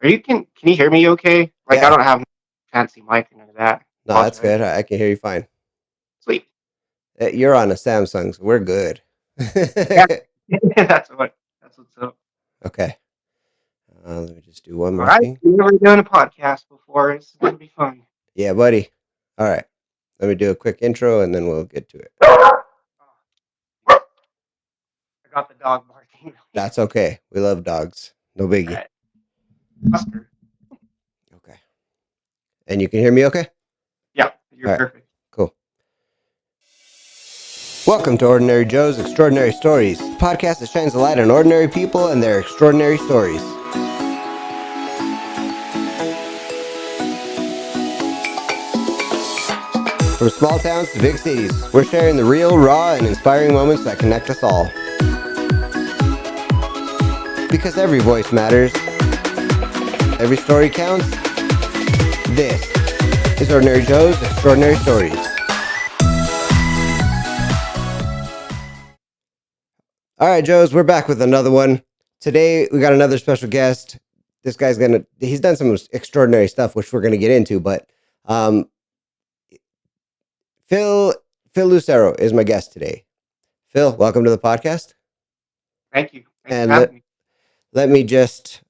Can you hear me okay? Like I Yeah, don't have fancy mic or none of that. no, that's Apologize. good. I can hear you fine. Sweet. You're on a Samsung, so we're good. Yeah. That's what's up. Okay. Let me just do one All more right. thing. We've never done a podcast before. This is gonna be fun. Yeah, buddy. All right. Let me do a quick intro and then we'll get to it. Oh, I got the dog barking. That's okay. We love dogs. No All biggie. right. Oscar. Okay. And you can hear me okay? Yeah, you're All right. perfect. Cool. Welcome to Ordinary Joe's Extraordinary Stories, the podcast that shines a light on ordinary people and their extraordinary stories. From small towns to big cities, we're sharing the real, raw, and inspiring moments that connect us all. Because every voice matters, every story counts. This is Ordinary Joe's Extraordinary Stories. All right, Joes, we're back with another one. Today, we got another special guest. This guy's he's done some extraordinary stuff, which we're going to get into, but um, Phil, Phil Lucero is my guest today. Phil, welcome to the podcast. Thank you. Thanks for And having me. let me just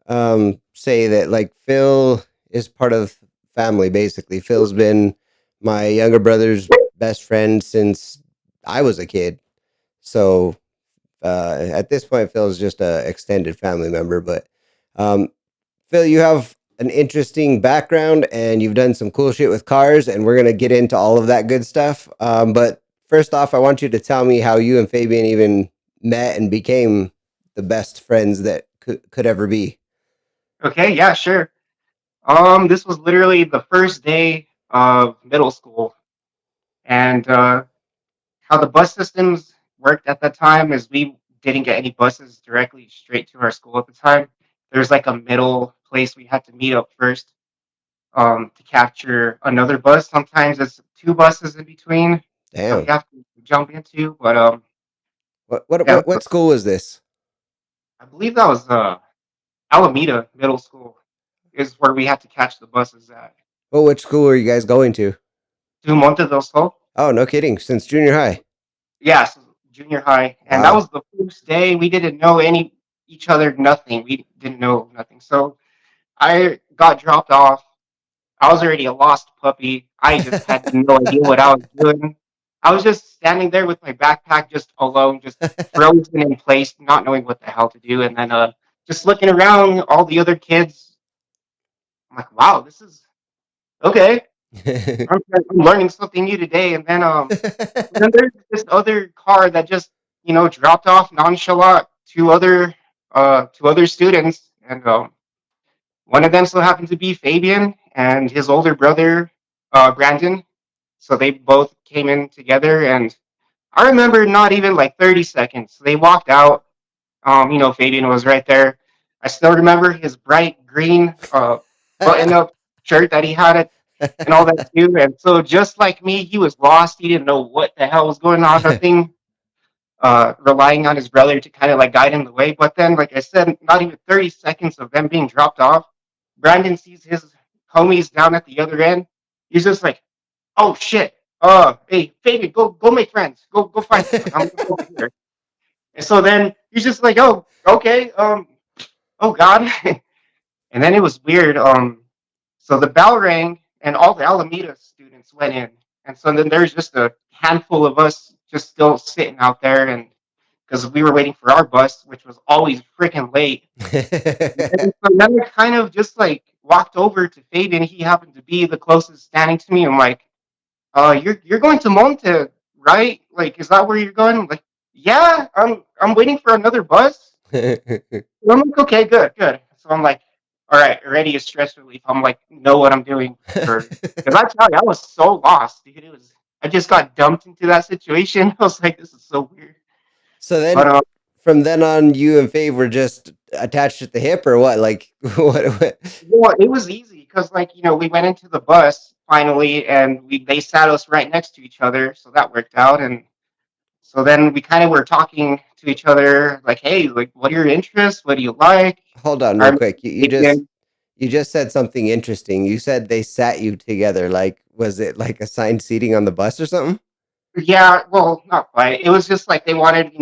say that, like, Phil is part of family, basically. Phil's been my younger brother's best friend since I was a kid. So at this point, Phil's just a extended family member. But um, Phil, you have an interesting background and you've done some cool shit with cars, and we're gonna get into all of that good stuff. But first off, I want you to tell me how you and Fabian even met and became the best friends that could ever be. Okay. Yeah. Sure. This was literally the first day of middle school, and how the bus systems worked at that time is we didn't get any buses directly straight to our school at the time. There's like a middle place we had to meet up first to capture another bus. Sometimes it's two buses in between that we Damn. have to jump into. But What what yeah, what what school was this? I believe that was Alameda Middle School is where we had to catch the buses at. Well, which school are you guys going to? To Monte del Sol. Oh, no kidding. Since junior high. Yes, junior high, and that Wow. was the first day we didn't know any each other, nothing. We didn't know nothing. So I got dropped off. I was already a lost puppy. I just had no idea what I was doing. I was just standing there with my backpack, just alone, just frozen in place, not knowing what the hell to do. And then just looking around, all the other kids. I'm like, wow, this is okay. I'm learning something new today. And then there's this other car that just dropped off nonchalant to other students, and one of them so happened to be Fabian and his older brother Brandon. So they both came in together, and I remember not even like 30 seconds. They walked out. Fabian was right there. I still remember his bright green button-up shirt that he had and all that too. And so just like me, he was lost. He didn't know what the hell was going on. Nothing. Relying on his brother to kind of like guide him the way. But then, like I said, not even 30 seconds of them being dropped off, Brandon sees his homies down at the other end. He's just like, "Oh shit! Hey, Fabian, go make friends. Go find someone. I'm gonna go over here." And so then he's just like, "Oh, okay. Oh God." And then it was weird. So the bell rang, and all the Alameda students went in, and so then there's just a handful of us just still sitting out there, and because we were waiting for our bus, which was always freaking late. And so then I kind of just like walked over to Fabian. He happened to be the closest standing to me. I'm like, you're going to Monte, right? Like, is that where you're going?" I'm like, "Yeah, I'm waiting for another bus." I'm like, "Okay, good, good." So I'm like, "All right, already a stress relief." I'm like, know what I'm doing for because I tell you, I was so lost, dude. I just got dumped into that situation. I was like, this is so weird. So But then, from then on, you and Fave were just attached at the hip, or what? Like, what? it was easy because we went into the bus finally, and they sat us right next to each other, so that worked out. And so then we kind of were talking to each other, like, "Hey, like, what are your interests? What do you like?" Hold on, I real remember quick. You just Fabian. You just said something interesting. You said they sat you together. Like, was it like assigned seating on the bus or something? Yeah, well, not quite. It was just like they wanted,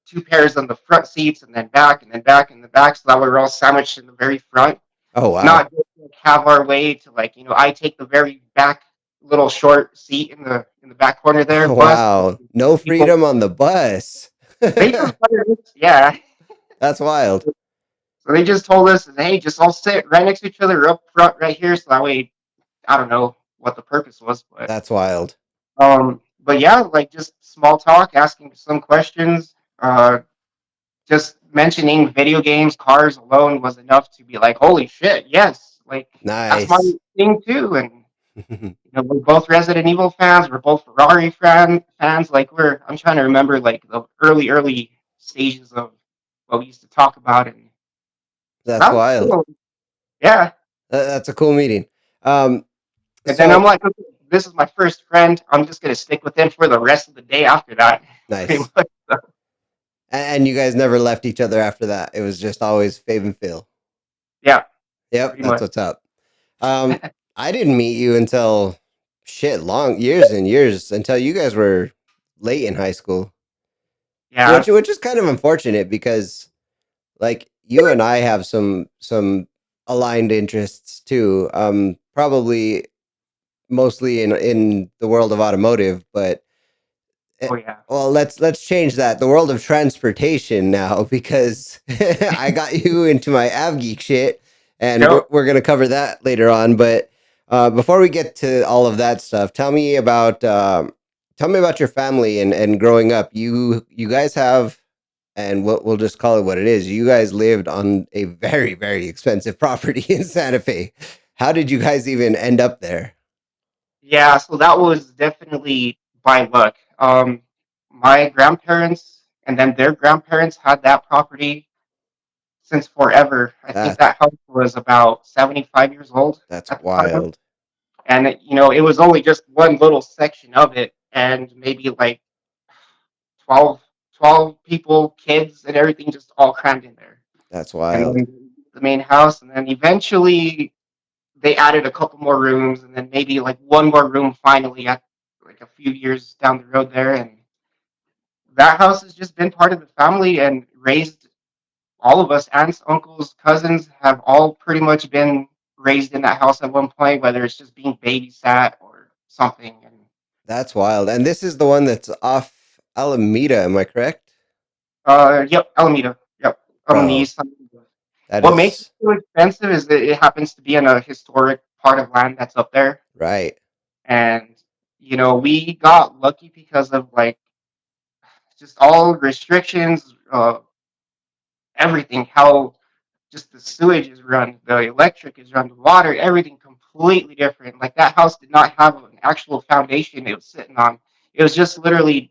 two pairs on the front seats and then back and then back and then back, so that we were all sandwiched in the very front. Oh wow. Not just like have our way to like, I take the very back little short seat in the back corner there, bus. Wow. No People freedom on the bus. they just wanted us, yeah. That's wild. So they just told us, hey, just all sit right next to each other up front right here, so that way I don't know what the purpose was, but That's wild. but yeah, like just small talk, asking some questions, just mentioning video games, cars alone was enough to be like, holy shit, yes, like that's my Nice. thing too. And we're both Resident Evil fans, we're both Ferrari fans. Like I'm trying to remember like the early stages of what we used to talk about, and so That's that was wild. cool. Yeah. That's a cool meeting. Um, And then I'm so like, okay, this is my first friend. I'm just gonna stick with him for the rest of the day after that. Pretty nice. much. And you guys never left each other after that. It was just always Fave and Phil. Yeah, Yep, pretty that's much. what's up. Um, I didn't meet you until shit, long years and years until you guys were late in high school, Yeah. which is kind of unfortunate because like you and I have some aligned interests too. Probably mostly in the world of automotive, but Oh yeah. well, let's change that. The world of transportation now because I got you into my AvGeek shit, and we're Yep. we're gonna cover that later on. But before we get to all of that stuff, tell me about your family and growing up. You guys have, and we'll just call it what it is. You guys lived on a very expensive property in Santa Fe. How did you guys even end up there? Yeah. So that was definitely by luck. My grandparents and then their grandparents had that property since forever. I think That's that house was about 75 years old that's at the time, wild. and it was only just one little section of it, and maybe like 12, 12 people, kids, and everything just all crammed in there. That's And wild. then the main house, and then eventually they added a couple more rooms, and then maybe like one more room finally at like a few years down the road there. And that house has just been part of the family and raised all of us, aunts, uncles, cousins, have all pretty much been raised in that house at one point, whether it's just being babysat or something. And That's wild. And this is the one that's off Alameda, am I correct? yep, Alameda, yep, on the Bro, east side. that What makes it is so expensive is that it happens to be in a historic part of land that's up there. right. And, we got lucky because of like just all restrictions, everything, how just the sewage is run, the electric is run, the water, everything completely different. Like that house did not have an actual foundation it was sitting on. It was just literally,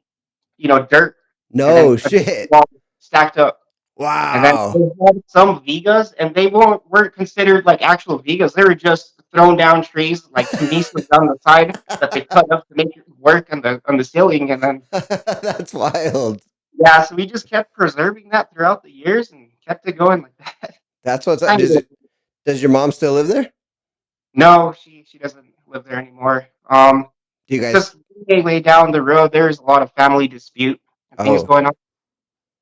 dirt and then No a shit. wall stacked up. And then they Wow. had some Vigas, and they weren't considered like actual Vigas. They were just thrown down trees, like Tunisas down the side that they cut up to make it work on the ceiling. And then That's wild. yeah, so we just kept preserving that throughout the years and kept it going like that. That's what's up. Kind of. Does your mom still live there? No, she doesn't live there anymore. Do you guys Just way down the road, there's a lot of family dispute and things oh, going on,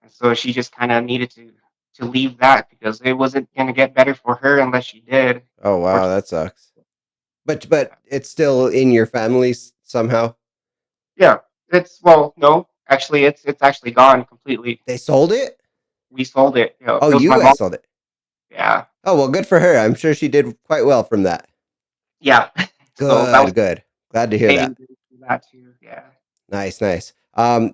and so she just kind of needed to leave that because it wasn't gonna get better for her unless she did. oh wow, Unfortunately, that sucks. But it's still in your family somehow. yeah. No, actually, it's actually gone completely. They sold it? We sold it. Oh, It was you my guys mom. sold it. Yeah, Oh, well, good for her. I'm sure she did quite well from that. yeah. So that was Good, good. Glad to hear saving that. that too. Yeah. Nice, nice.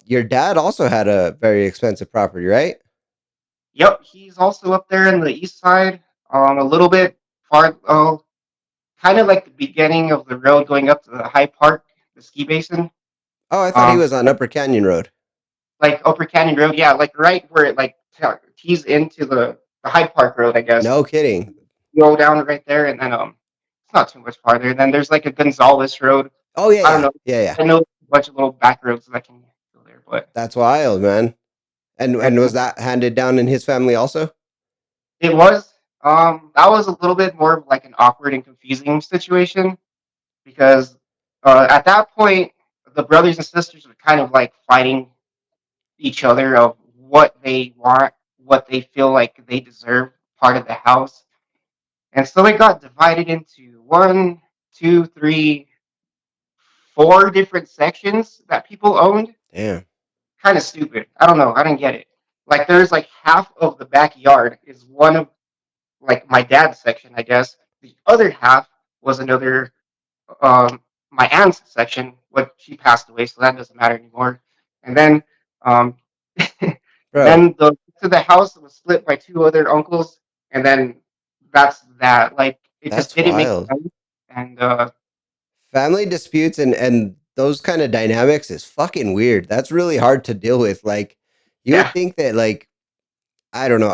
Your dad also had a very expensive property, right? Yep, he's also up there in the east side, a little bit far, kind of like the beginning of the road going up to the High Park, the ski basin. Oh, I thought he Um, was on Upper Canyon Road. like Upper Canyon Road, yeah, like right where it like tees into the High Park Road, I guess. No kidding. You go down right there, and then it's not too much farther. Then there's like a Gonzales Road. Oh yeah, I don't yeah, know. yeah, yeah. I know a bunch of little back roads that can go there, but That's wild, man. And it's was that handed down in his family also? it was. That was a little bit more of like an awkward and confusing situation because at that point the brothers and sisters were kind of like fighting each other of what they want, what they feel like they deserve part of the house, and so it got divided into one, two, three, four different sections that people owned. Damn. Kind of stupid. I don't know. I didn't get it. Like there's like half of the backyard is one of like my dad's section, I guess. The other half was another my aunt's section, but she passed away, so that doesn't matter anymore. And then um, Bro, then the house was split by two other uncles, and then that's that. Like it just that's didn't make wild. sense. And Family disputes and those kind of dynamics is fucking weird. That's really hard to deal with. Like you would yeah, think that like I don't know.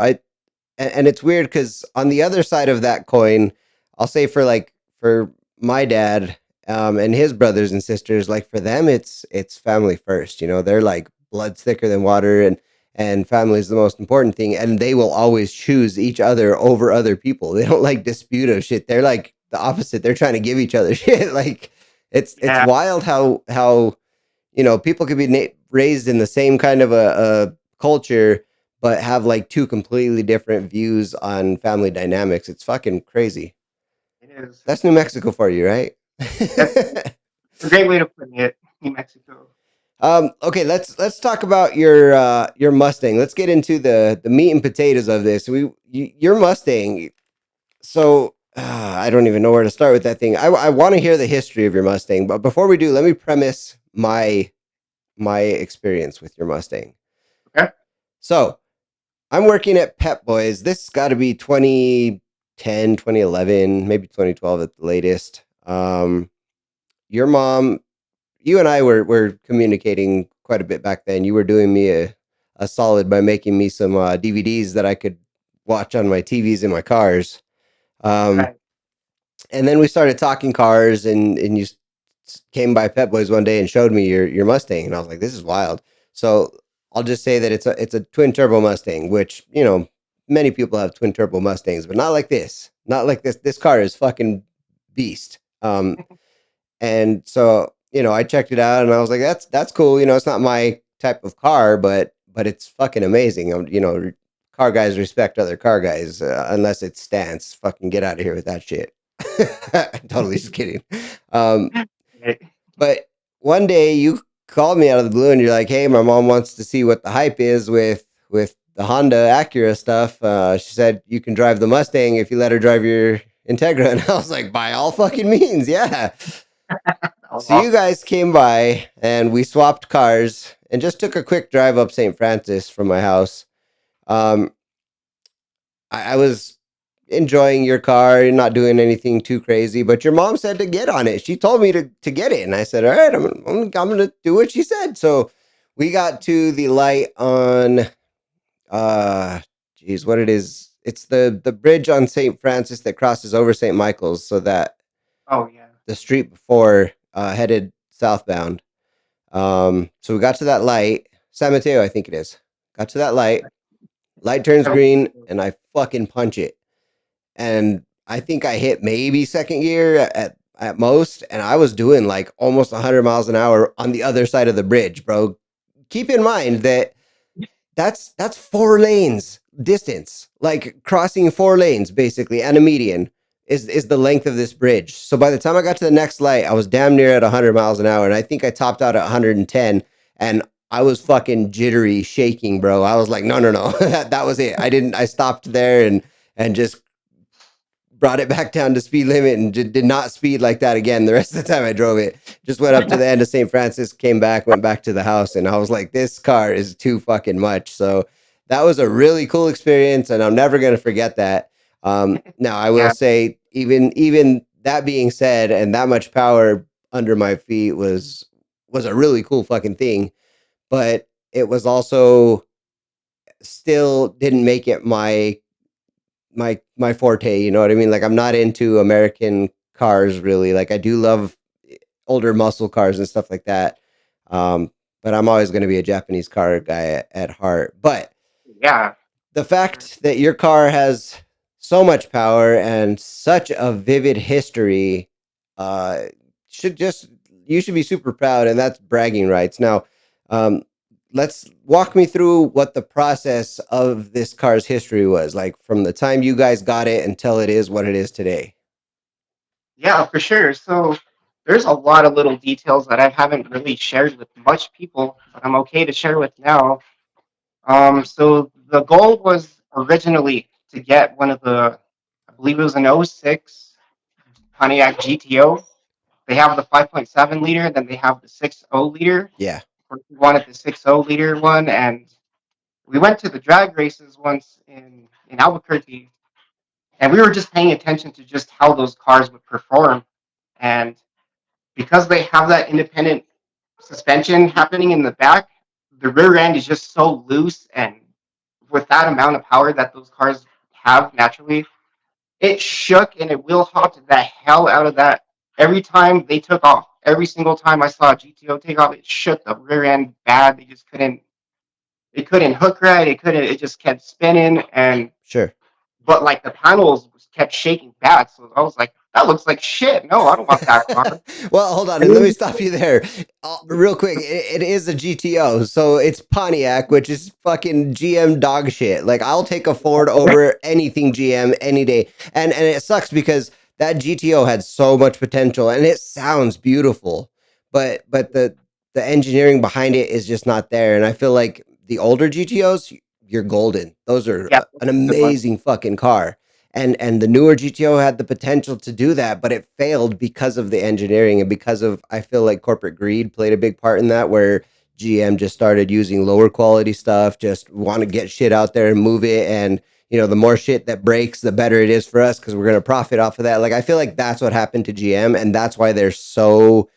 And it's weird because on the other side of that coin, I'll say for my dad and his brothers and sisters, like for them, it's family first. You know, they're like blood's thicker than water, and family is the most important thing, and they will always choose each other over other people. They don't like dispute of shit. They're like the opposite. They're trying to give each other shit. Like it's yeah, wild how people could be raised in the same kind of a culture but have like two completely different views on family dynamics. It's fucking crazy. it is. That's New Mexico for you, right? That's a great way of putting it. New Mexico. Okay, let's talk about your Mustang. Let's get into the meat and potatoes of this. Your Mustang. So I don't even know where to start with that thing. I want to hear the history of your Mustang, but before we do, let me premise my experience with your Mustang. Okay. So I'm working at Pep Boys. This got to be 2010, 2011, maybe 2012 at the latest. Your mom, you and I were communicating quite a bit back then. You were doing me a solid by making me some DVDs that I could watch on my TVs in my cars. Um, Right. and then we started talking cars, and you came by Pep Boys one day and showed me your Mustang, and I was like, this is wild. So I'll just say that it's a twin turbo Mustang, which many people have twin turbo Mustangs, but not like this. Not like this. This car is fucking beast. And so I checked it out, and I was like, that's cool. It's not my type of car, but it's fucking amazing. Car guys respect other car guys unless it's stance. Fucking get out of here with that shit. Totally just kidding. Um, Right. but one day you called me out of the blue and you're like, "Hey, my mom wants to see what the hype is with the Honda Acura stuff. She said you can drive the Mustang if you let her drive your Integra." And I was like, "By all fucking means, yeah." That was So you awesome. guys came by and we swapped cars and just took a quick drive up St. Francis from my house. Um, I was enjoying your car, you're not doing anything too crazy, but your mom said to get on it. She told me to get it, and I said, "All right, I'm gonna do what she said." So we got to the light on, uh, geez, what it is? It's the bridge on St. Francis that crosses over St. Michael's, so that Oh yeah. the street before headed southbound. So we got to that light, San Mateo, I think it is. Got to that light. Light turns green, and I fucking punch it, and I think I hit maybe second gear at most, and I was doing like almost 100 miles an hour on the other side of the bridge, bro. Keep in mind that that's 4 lanes distance, like crossing 4 lanes basically, and a median is the length of this bridge. So by the time I got to the next light, I was damn near at 100 miles an hour, and I think I topped out at 110, and I was fucking jittery, shaking, bro. I was like, no, no, no, that was it. I stopped there and just brought it back down to speed limit and did not speed like that again the rest of the time I drove it. Just went up to the end of St. Francis, came back, went back to the house, and I was like, this car is too fucking much. So that was a really cool experience, and I'm never gonna forget that. Now I will Yeah. say, even that being said, and that much power under my feet was a really cool fucking thing, but it was also still didn't make it my forte, you know what I mean? Like I'm not into American cars really. Like I do love older muscle cars and stuff like that. Um, but I'm always going to be a Japanese car guy at heart. But Yeah. the For sure. fact that your car has so much power and such a vivid history. Uh, should just You should be super proud, and that's bragging rights. Now, um, let's walk me through what the process of this car's history was like from the time you guys got it until it is what it is today. Yeah, for sure. So there's a lot of little details that I haven't really shared with much people, but I'm okay to share with now. So the goal was originally to get one of the, I believe it was an '06 Pontiac GTO. They have the 5.7 liter, then they have the 6.0 liter. Yeah, We wanted the 6.0 liter one, and we went to the drag races once in Albuquerque, and we were just paying attention to just how those cars would perform. And because they have that independent suspension happening in the back, the rear end is just so loose, and with that amount of power that those cars have naturally, it shook and it wheel hopped the hell out of that every time they took off. Every single time I saw a GTO take off, it shook the rear end bad. They just couldn't. It couldn't hook right. It couldn't. It just kept spinning, and sure. but like the panels kept shaking bad. So I was like, that looks like shit. No, I don't want that car. Well, hold on, And and let me stop you there. Real quick. It is a GTO, so it's Pontiac, which is fucking GM dog shit. Like, I'll take a Ford over anything GM any day. And it sucks because that GTO had so much potential and it sounds beautiful, but the engineering behind it is just not there. And I feel like the older GTOs, you're golden. Those are yeah, an good one. amazing fucking car. And the newer GTO had the potential to do that, but it failed because of the engineering and because of, I feel like, corporate greed played a big part in that, where GM just started using lower quality stuff, just want to get shit out there and move it. And the more shit that breaks, the better it is for us because we're going to profit off of that. Like, I feel like that's what happened to GM, and that's why they're so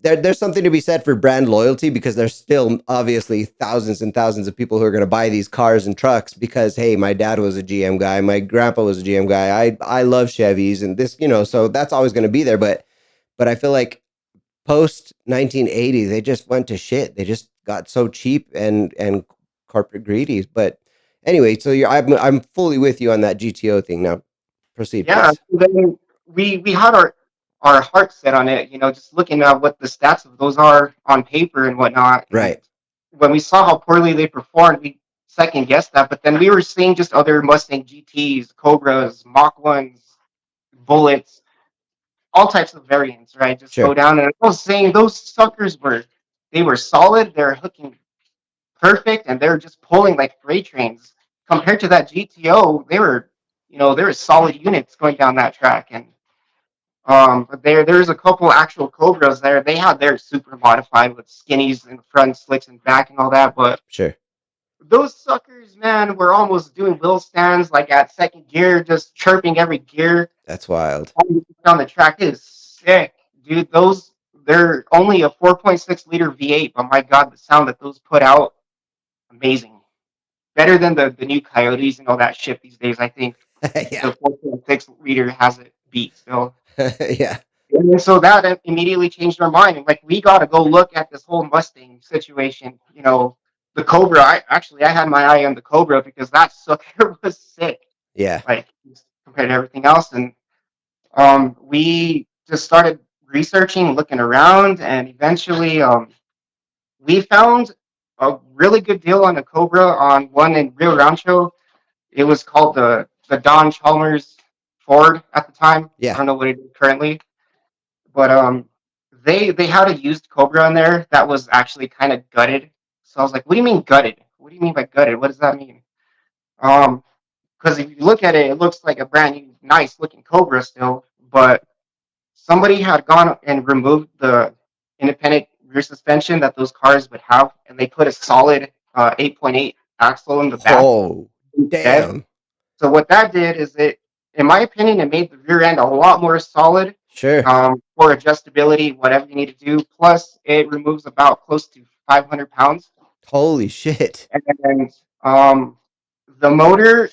there's something to be said for brand loyalty, because there's still obviously thousands and thousands of people who are going to buy these cars and trucks because, hey, my dad was a GM guy, my grandpa was a GM guy, I love Chevys, and this, so that's always going to be there. But I feel like post 1980 they just went to shit. They just got so cheap and corporate greedy. But anyway, so I'm fully with you on that GTO thing. Now proceed, Yeah. please. So then we had our heart set on it. Just looking at what the stats of those are on paper and whatnot. And Right. when we saw how poorly they performed, we second guessed that. But then we were seeing just other Mustang GTs, Cobras, Mach ones, Bullets, all types of variants, right? Just go Sure. down, and I was saying those suckers were solid. They're hooking perfect, and they're just pulling like freight trains. Compared to that GTO, they were solid units going down that track. And but there's a couple actual Cobras there. They had theirs super modified with skinnies in front, slicks in back, and all that. But Sure. those suckers, man, were almost doing wheel stands like at second gear, just chirping every gear That's wild. on the track. It is sick, dude. They're only a 4.6 liter V8, but my god, the sound that those put out, amazing. Better than the new Coyotes and all that shit these days. I think Yeah. the 4.6 liter has it beat still. Yeah. And so that immediately changed our mind. And like, we got to go look at this whole Mustang situation. The Cobra. I had my eye on the Cobra because that sucker was sick, Yeah. like compared to everything else. And we just started researching, looking around, and eventually we found a really good deal on a Cobra on one in Rio Rancho. It was called the Don Chalmers Ford at the time. I Yeah. don't know what it is currently, but they had a used Cobra in there that was actually kind of gutted. So I was like, "What do you mean gutted? What do you mean by gutted? What does that mean?" Um, because if you look at it, it looks like a brand new, nice looking Cobra still, but somebody had gone and removed the independent rear suspension that those cars would have, and they put a solid 8.8 axle in the back Oh, instead. damn. So what that did is in my opinion, it made the rear end a lot more solid Sure. for adjustability, whatever you need to do. Plus, it removes about close to 500 pounds. Holy shit. And the motor,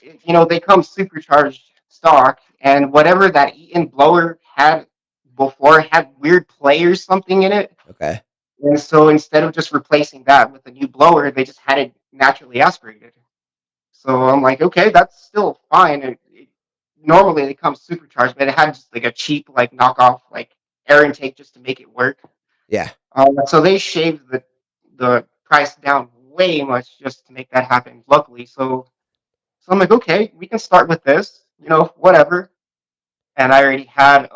they come supercharged stock, and whatever that Eaton blower had before had weird play or something in it. Okay. And so instead of just replacing that with a new blower, they just had it naturally aspirated. So I'm like, okay, that's still fine. normally they come supercharged, but it had just like a cheap like knockoff like air intake just to make it work. Yeah. So they shaved the price down way much just to make that happen. Luckily, so I'm like, okay, we can start with this, whatever. And I already had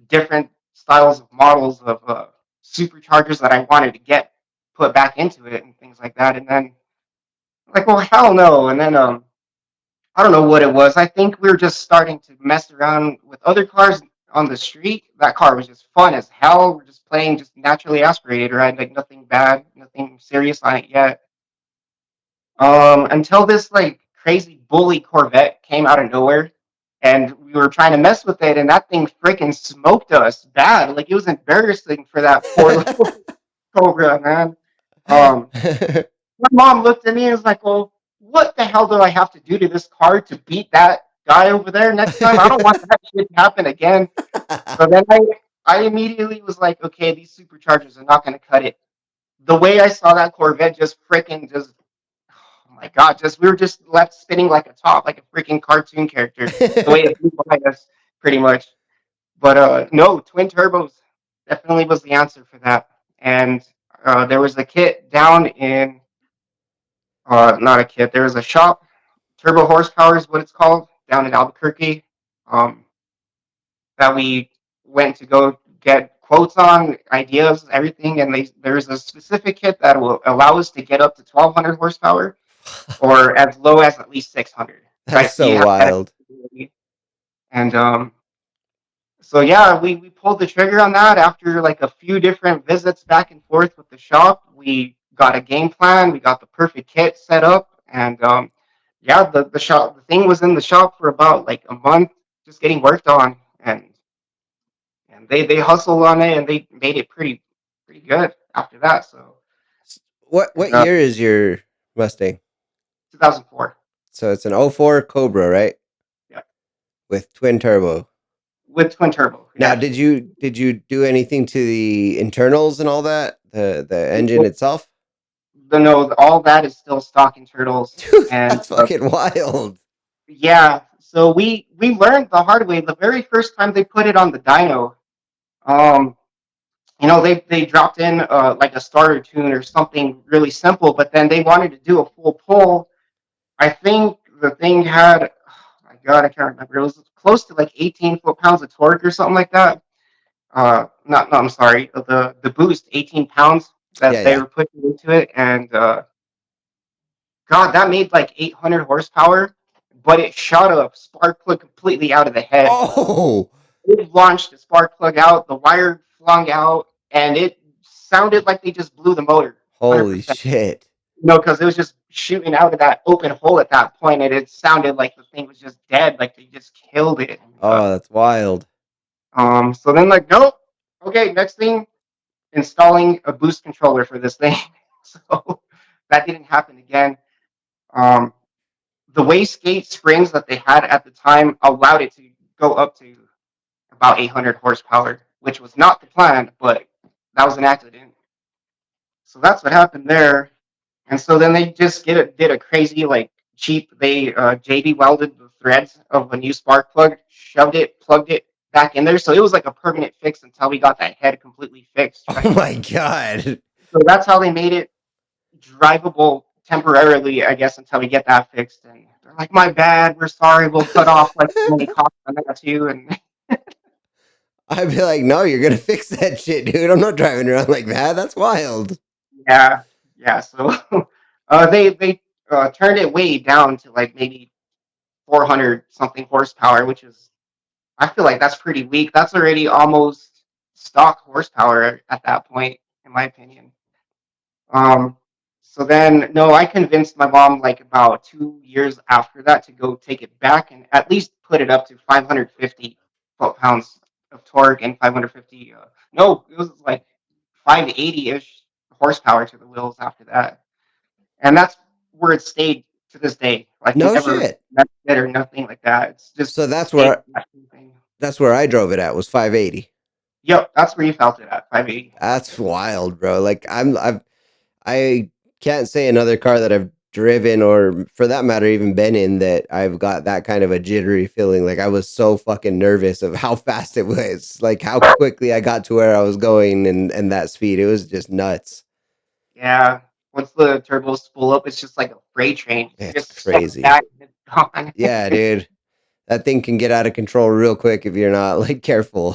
different styles of models of superchargers that I wanted to get put back into it and things like that. And then like, well, hell no. And then I don't know what it was. I think we were just starting to mess around with other cars on the street. That car was just fun as hell. We're just playing just naturally aspirated, right? Like nothing bad, nothing serious on it yet. Until this like crazy bully Corvette came out of nowhere, and we were trying to mess with it, and that thing freaking smoked us bad. Like it was embarrassing for that poor little Cobra, man. Um, my mom looked at me and was like, "Well, what the hell do I have to do to this car to beat that guy over there next time? I don't want that shit to happen again." So then I immediately was like, "Okay, these superchargers are not going to cut it." The way I saw that Corvette just freaking just, oh my god, just we were just left spinning like a top, like a freaking cartoon character. The way it blew by us, pretty much. But no, twin turbos definitely was the answer for that. And there was a kit down in, not a kit, there was a shop, Turbo Horsepower is what it's called, down in Albuquerque, um, that we went to go get quotes on, ideas, everything. And there's a specific kit that will allow us to get up to 1,200 horsepower or as low as at least 600, That's right? So you so have that wild. ability. And so yeah, we pulled the trigger on that after like a few different visits back and forth with the shop. We got a game plan, we got the perfect kit set up, and yeah, the thing was in the shop for about like a month, just getting worked on, and they hustled on it and they made it pretty good after that. So What and year is your Mustang? 2004, So it's an '04 Cobra, right? yeah, With twin turbo. with twin turbo, Now, yeah. did you do anything to the internals and all that? The engine itself? The no, all that is still stock in turtles, Dude, and that's fucking wild. yeah. So we learned the hard way. The very first time they put it on the dyno, um, they dropped in like a starter tune or something really simple, but then they wanted to do a full pull. I think the thing had, oh my god, I can't remember. It was close to like 18 foot-pounds of torque or something like that. Not, no, I'm sorry. The boost, 18 pounds Yeah, that they yeah. were putting into it, and God, that made like 800 horsepower, but it shot a spark plug completely out of the head. Oh, It launched the spark plug out, the wire flung out, and it sounded like they just blew the motor, holy 100%. shit. Because it was just shooting out of that open hole at that point, and it sounded like the thing was just dead, like they just killed it. And, Oh, that's wild. so then, like, nope. Okay, next thing, installing a boost controller for this thing. So that didn't happen again. Um, the wastegate springs that they had at the time allowed it to go up to about 800 horsepower, which was not the plan, but that was an accident. So that's what happened there. And so then they just did a crazy like cheap. They JB welded the threads of a new spark plug, shoved it, plugged it back in there. So it was like a permanent fix until we got that head completely fixed, Oh right? my god. So that's how they made it drivable temporarily, I guess, until we get that fixed. And they're like, "My bad, we're sorry, we'll cut off like many costs on that too." And I'd be like, no, you're gonna fix that shit, dude. I'm not driving around like that. That's wild. yeah, yeah. So they turned it way down to like maybe 400 something horsepower, which is, I feel like that's pretty weak. That's already almost stock horsepower at that point, in my opinion. Um, so then, no, I convinced my mom like about 2 years after that to go take it back and at least put it up to 550 foot-pounds of torque and 550. No, it was like 580-ish horsepower to the wheels after that, and that's where it stayed to this day. Like we No never shit. messed it or nothing like that. It's just So stayed that thing. that's where I drove it at was 580. Yep, that's where you felt it at 580. That's wild, bro. Like I can't say another car that I've driven, or for that matter, even been in, that I've got that kind of a jittery feeling. Like I was so fucking nervous of how fast it was, like how quickly I got to where I was going, and that speed. It was just nuts. Yeah. Once the turbos spool up, it's just like a freight train. You It's just step crazy. back and it's gone. Yeah, dude. That thing can get out of control real quick if you're not like careful.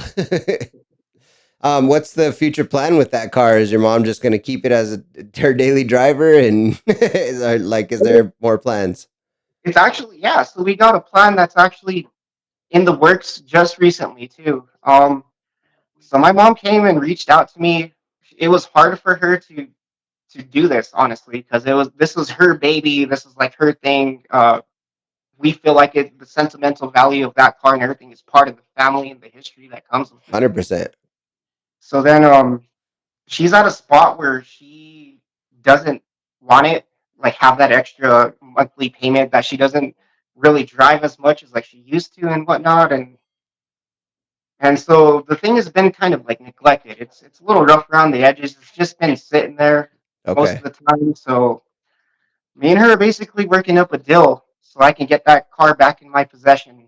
What's the future plan with that car? Is your mom just going to keep it as her daily driver, and is there more plans? It's actually, yeah. So we got a plan that's actually in the works just recently too. So my mom came and reached out to me. It was hard for her to do this honestly because this was her baby. This is like her thing. We feel like the sentimental value of that car and everything is part of the family and the history that comes with it. 100%. So then she's at a spot where she doesn't want it, like have that extra monthly payment that she doesn't really drive as much as like she used to and whatnot. And so the thing has been kind of like neglected. It's a little rough around the edges. It's just been sitting there most of Okay. the time. So me and her are basically working up a deal so I can get that car back in my possession,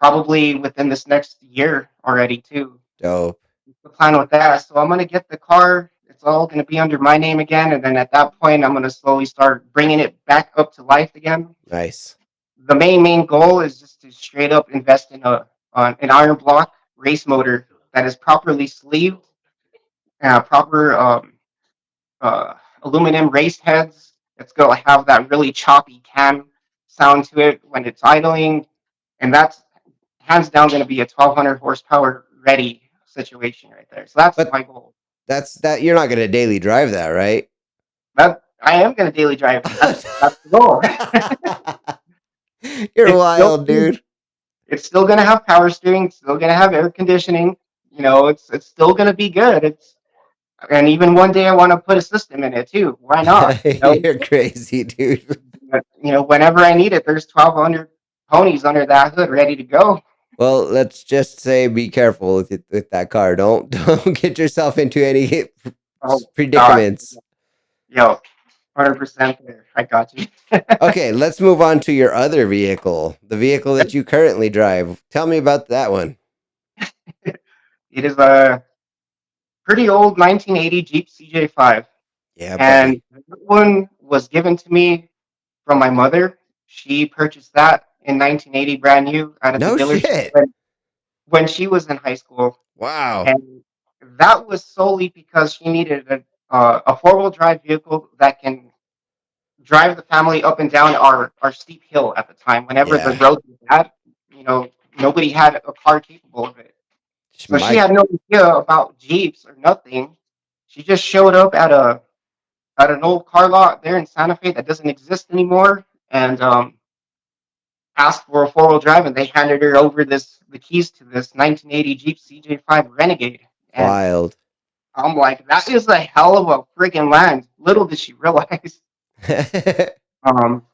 probably within this next year already too. Dope. The plan with that. So I'm gonna get the car. It's all gonna be under my name again, and then at that point, I'm gonna slowly start bringing it back up to life again. Nice. The main goal is just to straight up invest in an iron block race motor that is properly sleeved, proper uh, aluminum race heads. It's gonna have that really choppy cam sound to it when it's idling, and that's hands down going to be a 1200 horsepower ready situation right there. So that's But my goal. that you're not going to daily drive that, right? That I am going to daily drive. That's the goal. You're it's still wild, dude. it's still going to have power steering. It's still going to have air conditioning. You know, it's still going to be good. It's and even one day I want to put a system in it too. Why not? You're crazy, dude. Whenever I need it, there's 1200 ponies under that hood ready to go. Well, let's just say be careful with that car. Don't get yourself into any Oh God, predicaments. yo, 100% there. I got you. Okay, let's move on to your other vehicle, the vehicle that you currently drive. Tell me about that one. It is a pretty old 1980 Jeep CJ5, Yeah, and buddy. that one was given to me from my mother. She purchased that in 1980, brand new, out of the No dealership shit. when she was in high school, Wow. and that was solely because she needed a four-wheel drive vehicle that can drive the family up and down our steep hill at the time. Whenever the Yeah. road was bad, you know, nobody had a car capable of it. So she My had no idea about Jeeps or nothing. She just showed up at an old car lot there in Santa Fe that doesn't exist anymore, and asked for a four-wheel drive, and they handed her over the keys to this 1980 Jeep CJ5 Renegade, and wild. I'm like, that is a hell of a freaking land. Little did she realize. Um,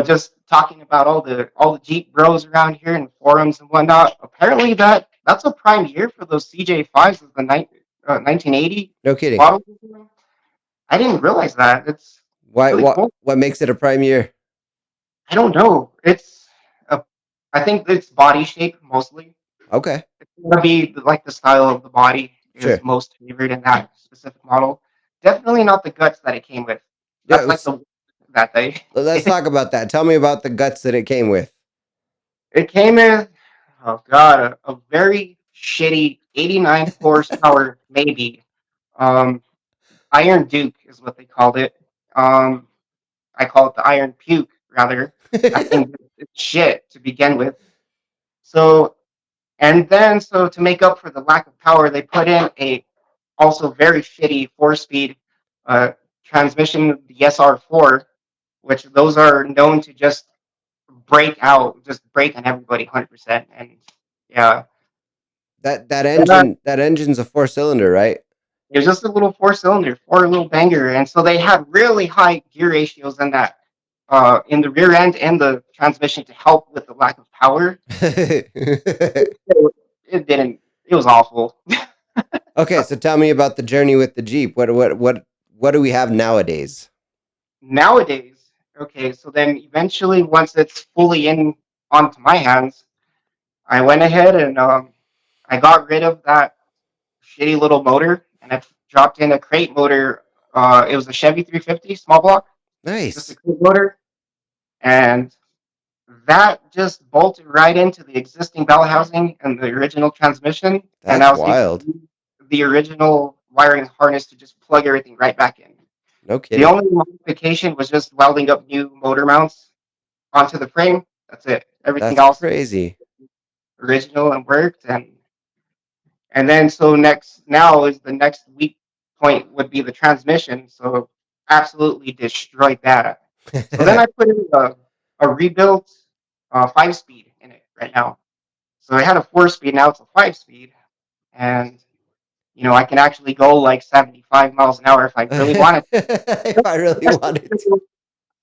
just talking about all the Jeep bros around here in forums and whatnot. Apparently, that's a prime year for those CJ5s of the 1980 No kidding. model. I didn't realize that. It's Why really cool. what makes it a prime year? I don't know. A, I think it's body shape mostly. Okay. It's gonna be like the style of the body is Sure. most favored in that specific model. Definitely not the guts that it came with. Yeah, That's like the that they. let's talk about that. Tell me about the guts that it came with. It came in, oh god, a very shitty 89 horsepower maybe. Um, Iron Duke is what they called it. Um, I call it the Iron Puke rather. That thing it's shit to begin with. So so to make up for the lack of power, they put in a also very shitty four-speed uh, transmission, the SR4, which those are known to just just break on everybody 100%. And yeah, That then, engine's a four-cylinder, right? it was just a little four-cylinder, four little banger, and so they had really high gear ratios in that, in the rear end and the transmission to help with the lack of power. It didn't. It was awful. Okay, so tell me about the journey with the Jeep. What do we have nowadays? Nowadays. Okay, so then eventually, once it's fully in onto my hands, I went ahead and I got rid of that shitty little motor, and I dropped in a crate motor. It was a Chevy 350 small block, just a Nice. crate motor, and that just bolted right into the existing bell housing and the original transmission, and I That's was able to wild. use the original wiring harness to just plug everything right back in. No The kidding. only modification was just welding up new motor mounts onto the frame. That's it. Everything That's else crazy. original and worked, and then so next now is the next weak point would be the transmission. So absolutely destroyed that. So then I put in a rebuilt 5 speed in it right now. So I had a 4 speed, now it's a 5 speed, and I can actually go like 75 miles an hour if I really wanted. If I really wanted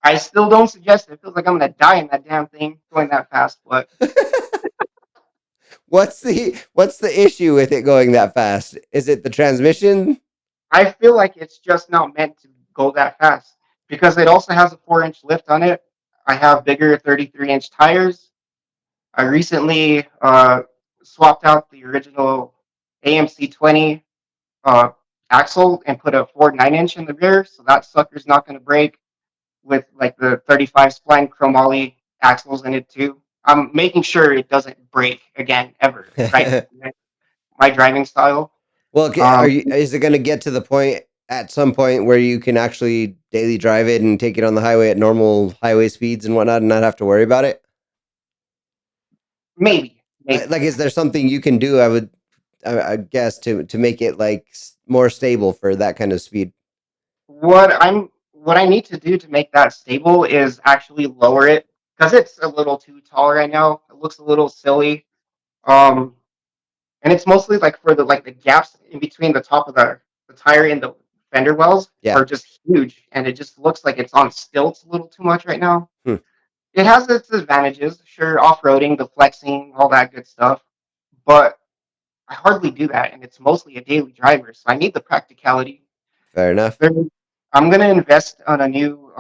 I still don't suggest it. It feels like I'm gonna die in that damn thing going that fast, but to. What's the issue with it going that fast? Is it the transmission? I feel like it's just not meant to go that fast because it also has a 4-inch lift on it. I have bigger 33-inch tires. I recently swapped out the original AMC 20 uh, axle and put a Ford 9-inch in the rear, so that sucker's not going to break with like the 35 spline chromoly axles in it too. I'm making sure it doesn't break again ever. Right, my driving style. Well, Um, are you? Is it going to get to the point at some point where you can actually daily drive it and take it on the highway at normal highway speeds and whatnot, and not have to worry about it? maybe, maybe. Like, is there something you can do? I guess to make it like more stable for that kind of speed. What I need to do to make that stable is actually lower it because it's a little too tall right now. It looks a little silly. Um, and it's mostly like for the gaps in between the top of the tire and the fender wells Yeah. are just huge, and it just looks like it's on stilts a little too much right now. Hmm. It has its advantages, sure, off-roading, the flexing, all that good stuff, but I hardly do that, and it's mostly a daily driver, so I need the practicality. Fair enough. There, I'm gonna invest on a new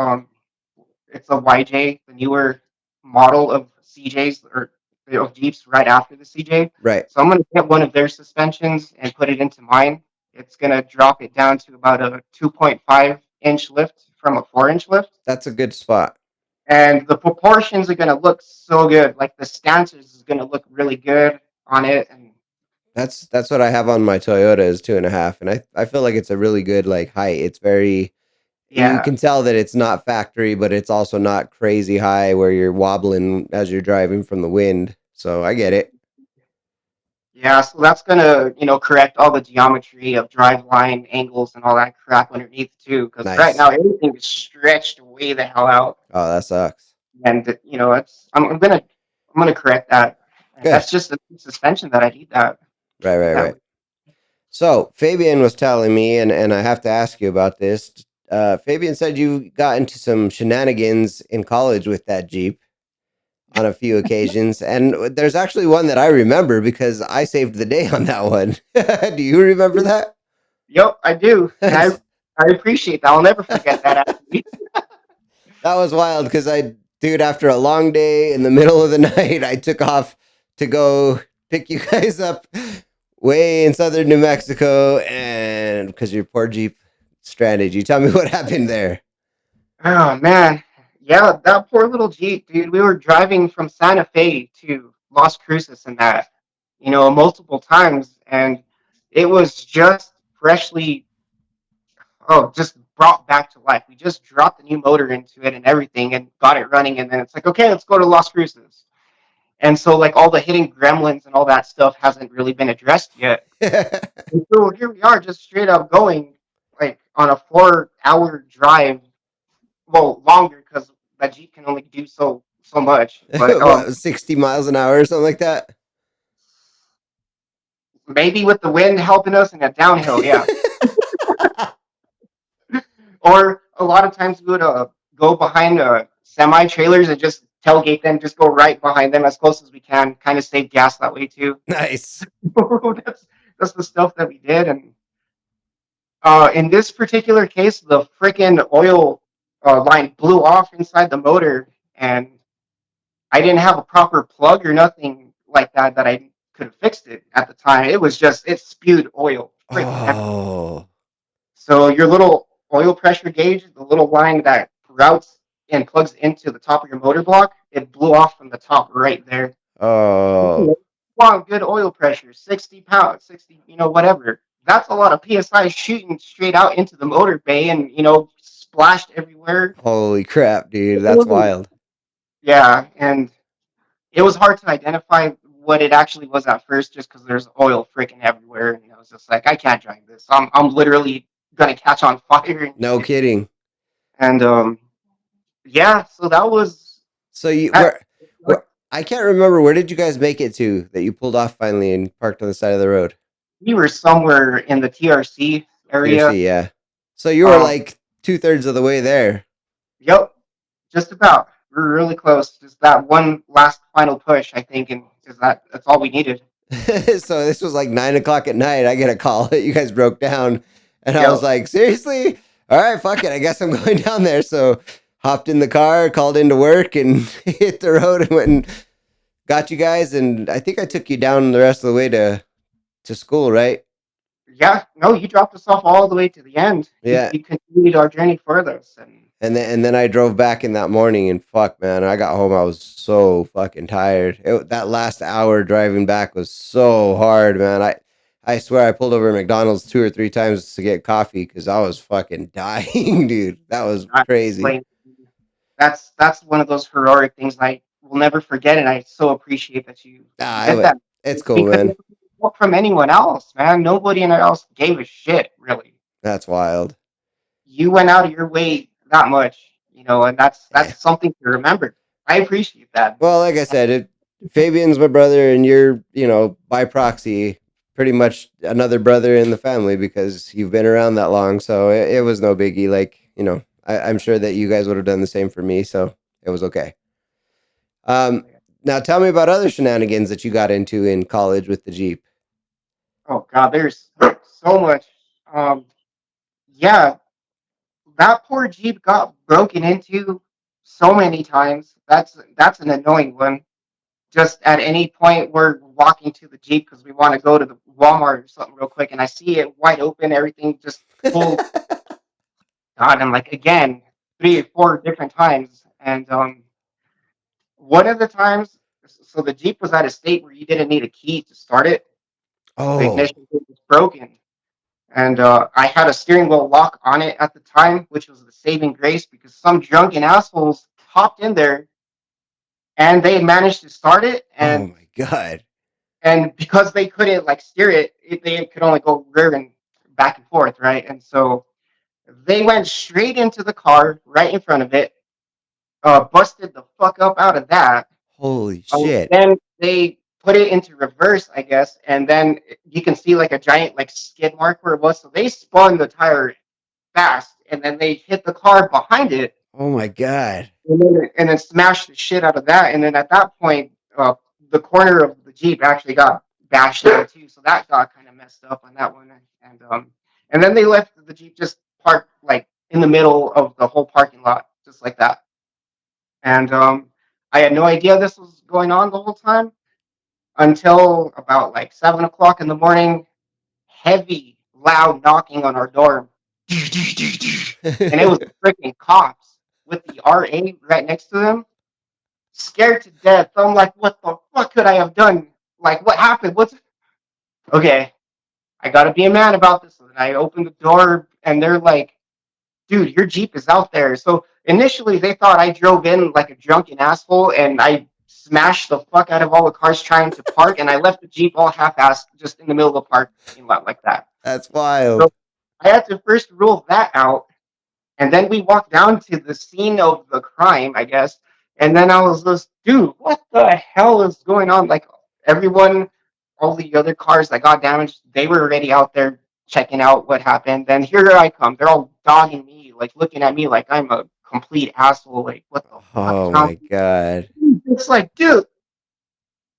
it's a YJ, the newer model of CJs or of Jeeps right after the CJ. Right. So I'm going to get one of their suspensions and put it into mine. It's going to drop it down to about a 2.5-inch lift from a 4-inch lift. That's a good spot. And the proportions are going to look so good. Like the stances is going to look really good on it. And That's what I have on my Toyota is 2.5, and I feel like it's a really good like height. It's very you yeah, can tell that it's not factory, but it's also not crazy high where you're wobbling as you're driving from the wind. So I get it. yeah. So that's going to, correct all the geometry of drive line angles and all that crap underneath too. Because right Nice. now everything is stretched way the hell out. Oh, that sucks. And it's I'm gonna correct that. And Good. that's just the suspension that I need that Right, right, that right. So Fabian was telling me, and I have to ask you about this. Fabian said you got into some shenanigans in college with that Jeep on a few occasions, and there's actually one that I remember because I saved the day on that one. Do you remember that? Yep, I do, and I appreciate that. I'll never forget that. Actually, That was wild because dude, after a long day in the middle of the night, I took off to go pick you guys up way in southern New Mexico, and because your poor Jeep stranded. You tell me what happened there. oh man, yeah, that poor little Jeep, dude. We were driving from Santa Fe to Las Cruces and that, multiple times, and it was just freshly, just brought back to life. We just dropped the new motor into it and everything, and got it running, and then it's like, okay, let's go to Las Cruces. And so like all the hidden gremlins and all that stuff hasn't really been addressed yet. And so here we are just straight up going like on a 4-hour drive, well longer because that Jeep can only do so much. But What, 60 miles an hour or something like that? maybe with the wind helping us in a downhill, yeah. Or a lot of times we would go behind semi trailers and just tailgate them, just go right behind them as close as we can, kind of save gas that way too. Nice. that's that's the stuff that we did. And in this particular case, the freaking oil. line blew off inside the motor, and I didn't have a proper plug or nothing like that I could have fixed it at the time. It was just it spewed oil freaking everywhere. Oh, So your little oil pressure gauge, the little line that routes and plugs into the top of your motor block, it blew off from the top right there. oh, Want good oil pressure, 60 pounds, 60, whatever. That's a lot of psi shooting straight out into the motor bay and splashed everywhere. holy crap, dude. That's wild. Yeah, and it was hard to identify what it actually was at first, just because there's oil freaking everywhere, and I was just like, I can't drive this. I'm literally gonna catch on fire and No shit. kidding. And yeah, so that was So you that. where I can't remember, where did you guys make it to that you pulled off finally and parked on the side of the road? We were somewhere in the TRC area. TRC, yeah. So you were Um, like 2/3 of the way there. yep, just about. We were really close. Just that one last final push, I think, and is that's all we needed. So this was like 9 o'clock at night. I get a call that you guys broke down, and I was Yep. like, seriously? All right, fuck it. I guess I'm going down there. So hopped in the car, called into work, and hit the road and went and got you guys. And I think I took you down the rest of the way to school, right? Yeah, no, you dropped us off all the way to the end. You Yeah. you continued our journey further, and And then I drove back in that morning, and fuck, man, I got home. I was so fucking tired. That last hour driving back was so hard, man. I swear I pulled over at McDonald's 2 or 3 times to get coffee because I was fucking dying, dude. That was I crazy. explained. That's one of those heroic things I will never forget, and I so appreciate that you Ah, did that it's cool, because it man. wasn't help from anyone else, man. Nobody else gave a shit, really. That's wild. You went out of your way that much, and that's Eh. that's something to remember. I appreciate that, Well, man. like I said, Fabian's my brother, and you're, by proxy, pretty much another brother in the family because you've been around that long. So it was no biggie. Like, I'm sure that you guys would have done the same for me. So it was okay. Um, Now tell me about other shenanigans that you got into in college with the Jeep. Oh God, there's so much. Um, yeah, that poor Jeep got broken into so many times. That's an annoying one. Just at any point we're walking to the Jeep because we want to go to the Walmart or something real quick, and I see it wide open, everything just full. God, I'm like again 3 or 4 different times, and one of the times, so the Jeep was at a state where you didn't need a key to start it. The Oh, ignition was broken, and I had a steering wheel lock on it at the time, which was the saving grace because some drunken assholes hopped in there and they managed to start it, oh and my God. because they couldn't like steer it, they could only go rear and back and forth, right? And so they went straight into the car right in front of it, busted the fuck up out of that. Holy shit. Then they put it into reverse, I guess, and then you can see like a giant like skid mark where it was. So they spun the tire fast, and then they hit the car behind it, Oh my God. and then smashed the shit out of that. And then at that point, the corner of the Jeep actually got bashed in too, so that got kind of messed up on that one. And then they left the Jeep just parked like in the middle of the whole parking lot, just like that. And I had no idea this was going on the whole time until about like 7 o'clock in the morning. Heavy, loud knocking on our door, and it was the freaking cops with the RA right next to them, scared to death. I'm like, what the fuck could I have done? Like, what happened? What's okay? I gotta be a man about this. And I opened the door, and they're like, dude, your Jeep is out there. So initially, they thought I drove in like a drunken asshole, and I smashed the fuck out of all the cars trying to park, and I left the Jeep all half-assed just in the middle of the parking lot like that. That's So wild. I had to first rule that out, and then we walked down to the scene of the crime, I guess. And then I was just, dude, what the hell is going on? Like everyone, all the other cars that got damaged, they were already out there checking out what happened. Then here I come. They're all dogging me, like looking at me like I'm a complete asshole. Like, what the fuck? Oh my God. It's like, dude,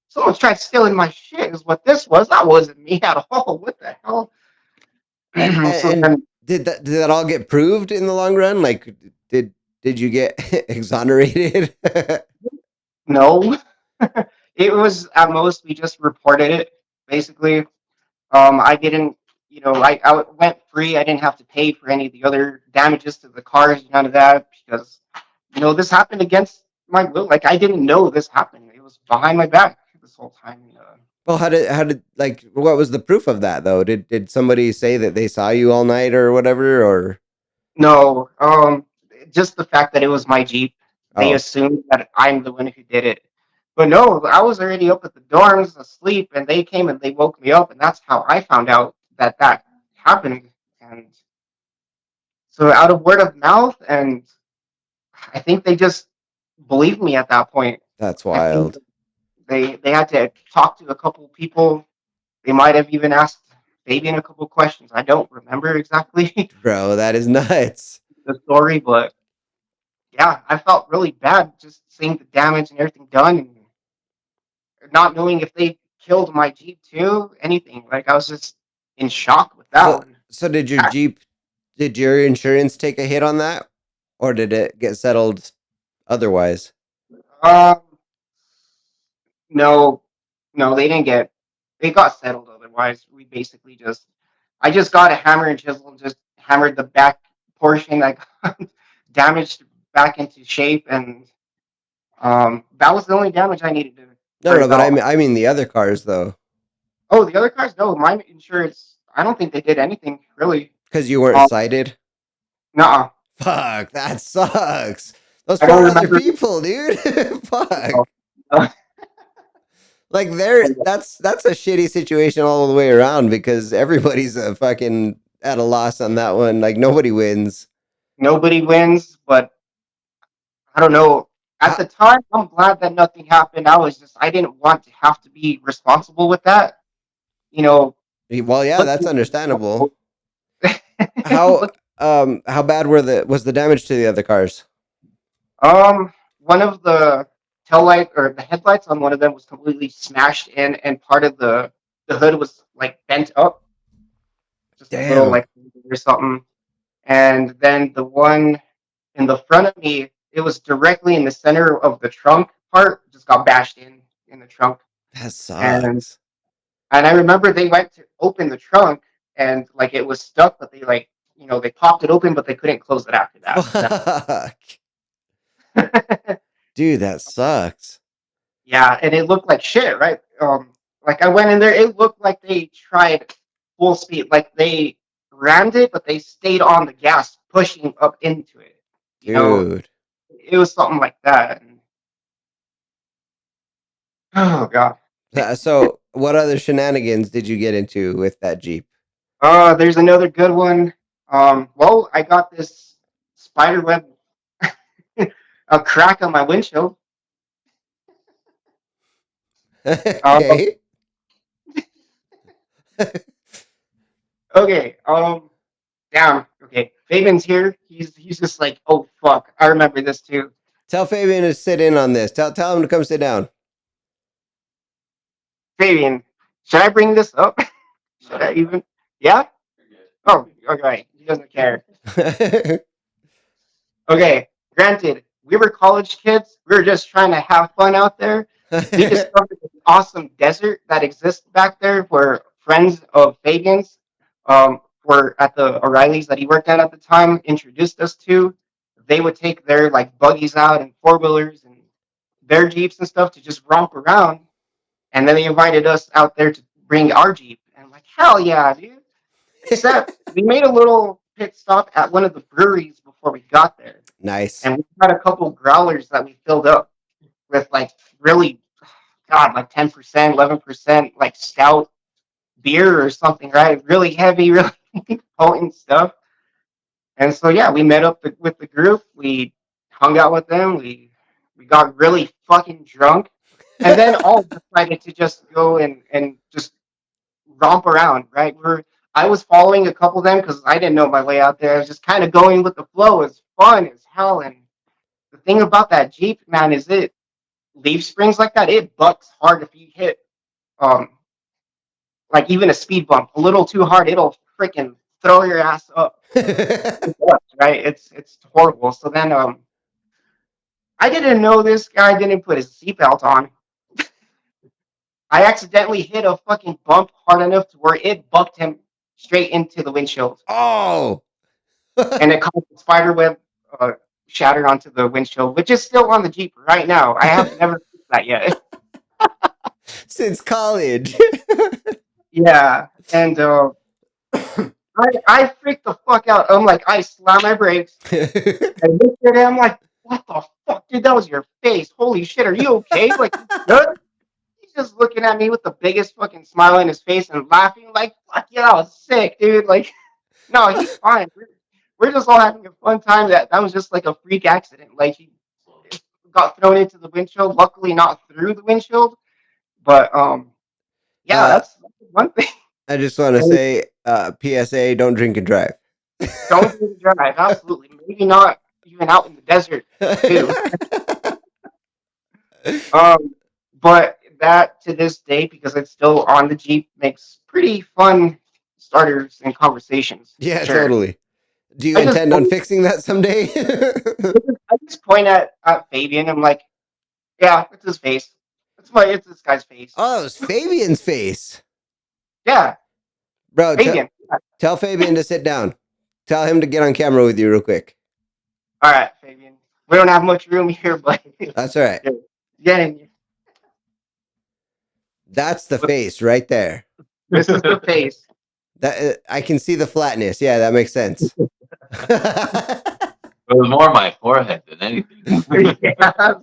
someone's tried stealing my shit, is what this was. That wasn't me at all. What the hell? And, So and then did that all get proved in the long run? Like, did did you get exonerated? No, it was at most we just reported it. Basically, I didn't, I went free. I didn't have to pay for any of the other damages to the cars, none of that, because this happened against my will. Like I didn't know this happened. It was behind my back this whole time. Well, how did like what was the proof of that though? Did somebody say that they saw you all night or whatever or No, just the fact that it was my Jeep, they oh, assumed that I'm the one who did it. But no, I was already up at the dorms asleep, and they came and they woke me up, and that's how I found out that that happened. And so, out of word of mouth, and I think they just believed me at that point. that's I think wild. they had to talk to a couple of people. They might have even asked Fabian a couple of questions. I don't remember exactly Bro, that is nuts. the story, but yeah, I felt really bad just seeing the damage and everything done, and not knowing if they killed my Jeep too, anything. Like I was just in shock with that So one. so did your insurance take a hit on that or did it get settled otherwise? Um, no, no, they didn't get. They got settled otherwise. We basically I just got a hammer and chisel and just hammered the back portion that got damaged back into shape, and that was the only damage I needed to No, no, worry no, but about. I mean the other cars though, Oh, the other cars, no, my insurance. I don't think they did anything really. because you weren't Um, cited. nah, Fuck, that sucks. Those I don't four other remember. people, dude. Fuck. Uh, Like that's a shitty situation all the way around because everybody's a fucking at a loss on that one. Like nobody wins. Nobody wins, but I don't know. At How, the time, I'm glad that nothing happened. I didn't want to have to be responsible with that. You know, well, yeah, that's looking, understandable. How look, how bad was the damage to the other cars? one of the tail light or the headlights on one of them was completely smashed in, and part of the hood was like bent up, just a little Damn, like or something. And then the one in the front of me, it was directly in the center of the trunk part, just got bashed in the trunk. that And sucks. I remember they went to open the trunk and like it was stuck, but they like they popped it open, but they couldn't close it after that. Fuck, dude, that sucks. Yeah, and it looked like shit, right? Like I went in there, it looked like they tried full speed, like they rammed it, but they stayed on the gas, pushing up into it. You know, Dude. it was something like that. And, oh god. So, what other shenanigans did you get into with that Jeep? There's another good one. Well, I got this spider web a crack on my windshield. Um, Okay. okay. Down. Okay. Fabian's here. He's just like, oh fuck, I remember this too. Tell Fabian to sit in on this. Tell him to come sit down. Fabian, should I bring this up? Should I even? Yeah. Oh, okay. He doesn't care. Okay. Granted, we were college kids. We were just trying to have fun out there. We discovered this awesome desert that exists back there where friends of Fabian's were at the O'Reilly's that he worked at the time introduced us to. They would take their like buggies out and four wheelers and their jeeps and stuff to just romp around. And then they invited us out there to bring our jeep. And I'm like, hell yeah, dude. Except we made a little pit stop at one of the breweries before we got there. Nice. And we had a couple growlers that we filled up with like really, God, like 10%, 11%, like stout beer or something, right? Really heavy, really potent stuff. And so, yeah, we met up with the group. We hung out with them. We got really fucking drunk. And then all decided to just go and just romp around, right? I was following a couple of them because I didn't know my way out there. I was just kind of going with the flow. It was fun as hell. And the thing about that Jeep, man, is it leaf springs like that, it bucks hard if you hit um like even a speed bump a little too hard, it'll freaking throw your ass up. It does, right? It's horrible. So then I didn't know this guy didn't put his seatbelt on. I accidentally hit a fucking bump hard enough to where it bucked him straight into the windshield, Oh. and it caused the spider web uh, shattered onto the windshield, which is still on the Jeep right now. I have never fixed that yet. Since college. Yeah, and I freaked the fuck out. I'm like, I slammed my brakes. I looked at him like, what the fuck, dude? That was your face. Holy shit, are you okay? Like, you good? He's just looking at me with the biggest fucking smile on his face and laughing like, fuck yeah, that was sick, dude. Like, no, he's fine. We're just all having a fun time. That was just like a freak accident. Like he got thrown into the windshield. Luckily, not through the windshield. But yeah, uh, that's one thing. I just want to And say, PSA: don't drink and drive. don't do the drive. Absolutely, maybe not even out in the desert too. Um, but that to this day, because it's still on the Jeep, makes pretty fun starters and conversations for Yeah, sure. totally. Do you I just intend on fixing that someday? I just point at Fabian. I'm like, yeah, it's his face. It's this guy's face. Oh, it was Fabian's face. Yeah, Bro, Fabian. tell Fabian to sit down. Tell him to get on camera with you real quick. All right, Fabian. We don't have much room here, but That's all right. get in here. That's the face right there. This is the face. That I can see the flatness. Yeah, that makes sense. It was more my forehead than anything. Yeah.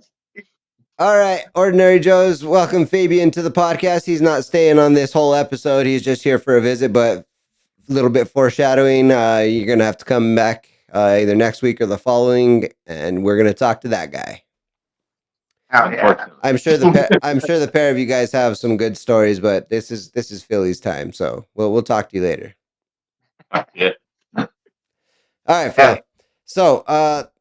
All right, Ordinary Joes, welcome Fabian to the podcast. He's not staying on this whole episode. He's just here for a visit, but a little bit foreshadowing. You're going to have to come back either next week or the following, and we're going to talk to that guy. Oh, yeah. I'm sure I'm sure the pair of you guys have some good stories, but this is Philly's time, so we'll talk to you later. Yeah. All right, Phil. So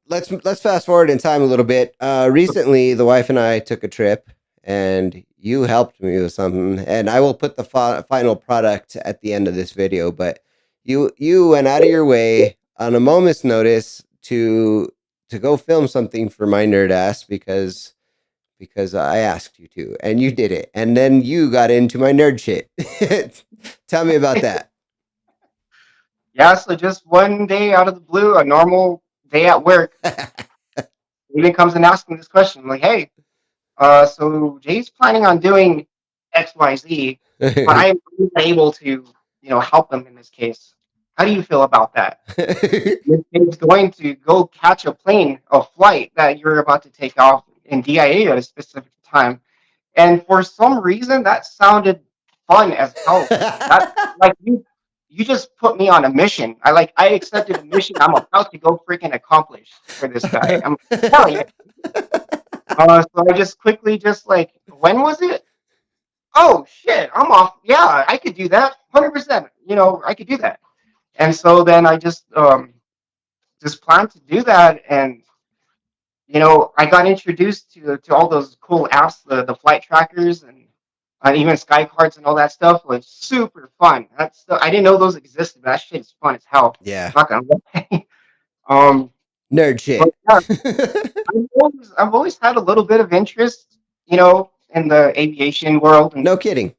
let's fast forward in time a little bit. Recently, the wife and I took a trip, and you helped me with something. And I will put the final product at the end of this video. But you went out of your way on a moment's notice to go film something for my nerd ass because I asked you to, and you did it. And then you got into my nerd shit. Tell me about that. Yeah, so just one day out of the blue, a normal day at work, Fabian comes and asks me this question, like, hey, so Jay's planning on doing XYZ, but I'm able to, help him in this case. How do you feel about that? He's going to go catch a plane, a flight that you're about to take off in DIA at a specific time. And for some reason, that sounded fun as hell. That like you just put me on a mission. I accepted a mission I'm about to go freaking accomplish for this guy. I'm hell yeah. So I just quickly just like, when was it? Oh shit, I'm off. Yeah, I could do that. 100%. I could do that. And so then I just planned to do that, and I got introduced to all those cool apps, the flight trackers, and even sky cards and all that stuff was super fun. I didn't know those existed, but that shit is fun as hell. Yeah. Not gonna lie. um, Nerd but shit. yeah, I've always had a little bit of interest, in the aviation world and No kidding.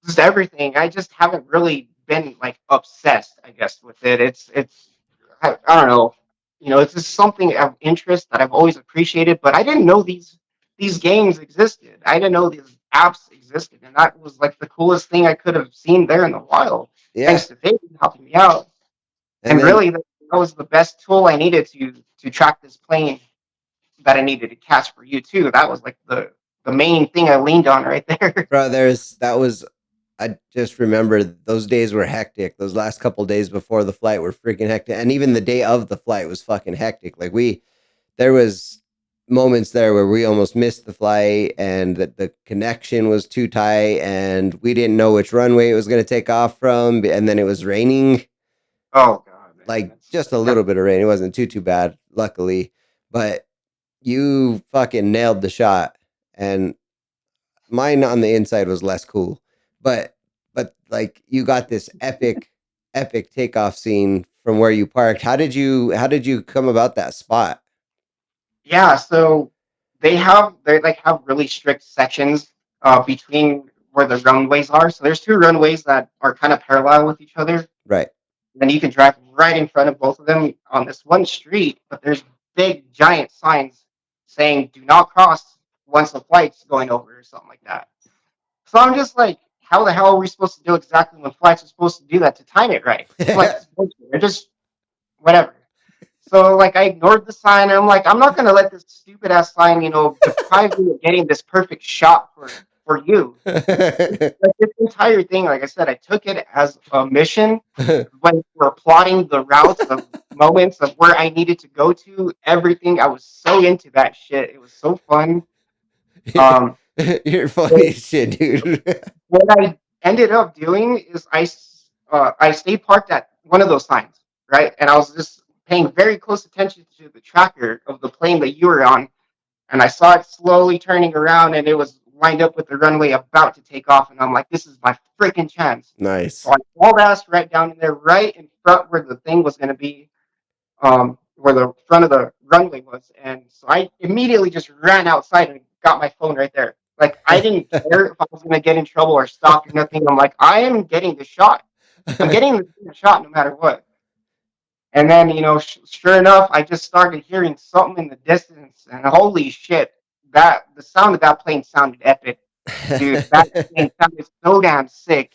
just everything. I just haven't really been like obsessed, I guess, with it. I don't know. It's just something of interest that I've always appreciated, but I didn't know these games existed. I didn't know these apps existed, and that was like the coolest thing I could have seen there in the wild. Yeah. Thanks to Fabian helping me out, and then, really that was the best tool I needed to track this plane that I needed to catch for you too. That was like the main thing I leaned on right there. bro, I just remember those days were hectic. Those last couple days before the flight were freaking hectic. And even the day of the flight was fucking hectic. Like there was moments there where we almost missed the flight and that the connection was too tight and we didn't know which runway it was going to take off from. And then it was raining, Oh god, man. like just a little bit of rain. It wasn't too bad, luckily. But you fucking nailed the shot. And mine on the inside was less cool, but like you got this epic takeoff scene from where you parked. How did you come about that spot? Yeah, so they like have really strict sections between where the runways are. So there's two runways that are kind of parallel with each other. Right. And you can drive right in front of both of them on this one street, but there's big giant signs saying "Do not cross" once the flight's going over or something like that. So I'm just like, how the hell are we supposed to do exactly when flights are supposed to do that to time it right? I'm like, this is bullshit. They're just whatever. So like I ignored the sign and I'm like, I'm not gonna let this stupid ass sign, deprive me of getting this perfect shot for you. Like this entire thing, like I said, I took it as a mission when we're plotting the routes of moments of where I needed to go to, everything. I was so into that shit. It was so fun. Um, You're funny as shit, dude. what I ended up doing is I stayed parked at one of those signs, right? And I was just paying very close attention to the tracker of the plane that you were on, and I saw it slowly turning around, and it was lined up with the runway about to take off, and I'm like, this is my freaking chance. So Nice. I hauled ass right down in there, right in front where the thing was going to be, where the front of the runway was. And so I immediately just ran outside and got my phone right there. Like, I didn't care if I was going to get in trouble or stopped or nothing. I'm like, I am getting the shot. I'm getting the shot no matter what. And then, sure enough, I just started hearing something in the distance, and holy shit, that the sound of that plane sounded epic, dude. That plane sounded so damn sick,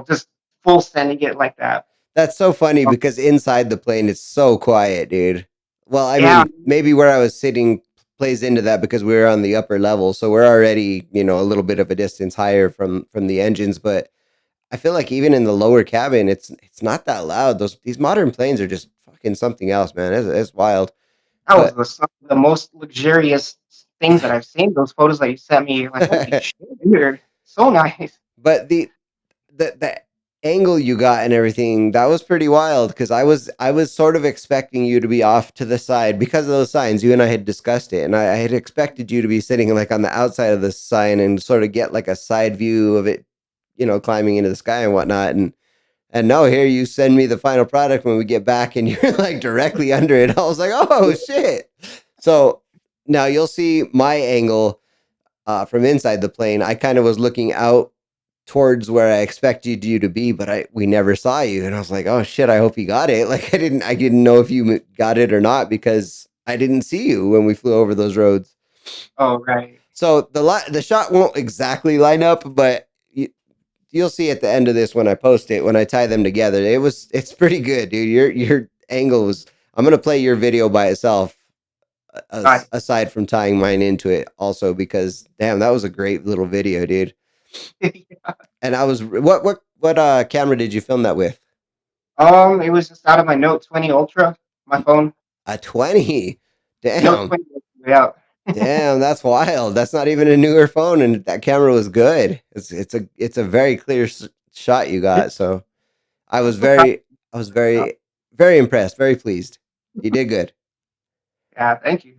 just full sending it like that. That's so funny Um, because inside the plane it's so quiet, dude. Well, I yeah, mean, maybe where I was sitting plays into that because we were on the upper level, so we're already, a little bit of a distance higher from the engines, but I feel like even in the lower cabin, it's not that loud. These modern planes are just fucking something else, man. It's wild. that was But the most luxurious things that I've seen. Those photos that you sent me, you're like, holy shit, dude, so nice. but the angle you got and everything, that was pretty wild because I was sort of expecting you to be off to the side because of those signs. You and I had discussed it, and I had expected you to be sitting like on the outside of the sign and sort of get like a side view of it, climbing into the sky and whatnot. And no, here you send me the final product when we get back, and you're like directly under it. I was like, oh shit. So now you'll see my angle from inside the plane. I kind of was looking out towards where I expected you to be, but we never saw you, and I was like, oh shit, I hope you got it. Like I didn't know if you got it or not because I didn't see you when we flew over those roads. Oh, right. So the shot won't exactly line up, but you'll see at the end of this when I post it, when I tie them together. It's pretty good, dude. Your angle was. I'm gonna play your video by itself, Nice. aside from tying mine into it, also because damn, that was a great little video, dude. And I was what camera did you film that with? It was just out of my Note 20 Ultra, my phone. A 20. Note Damn. 20 Ultra, yeah. Damn, that's wild. That's not even a newer phone, and that camera was good. It's a very clear shot you got. So I I'm was so proud. very impressed, very pleased. You did good. Yeah, thank you.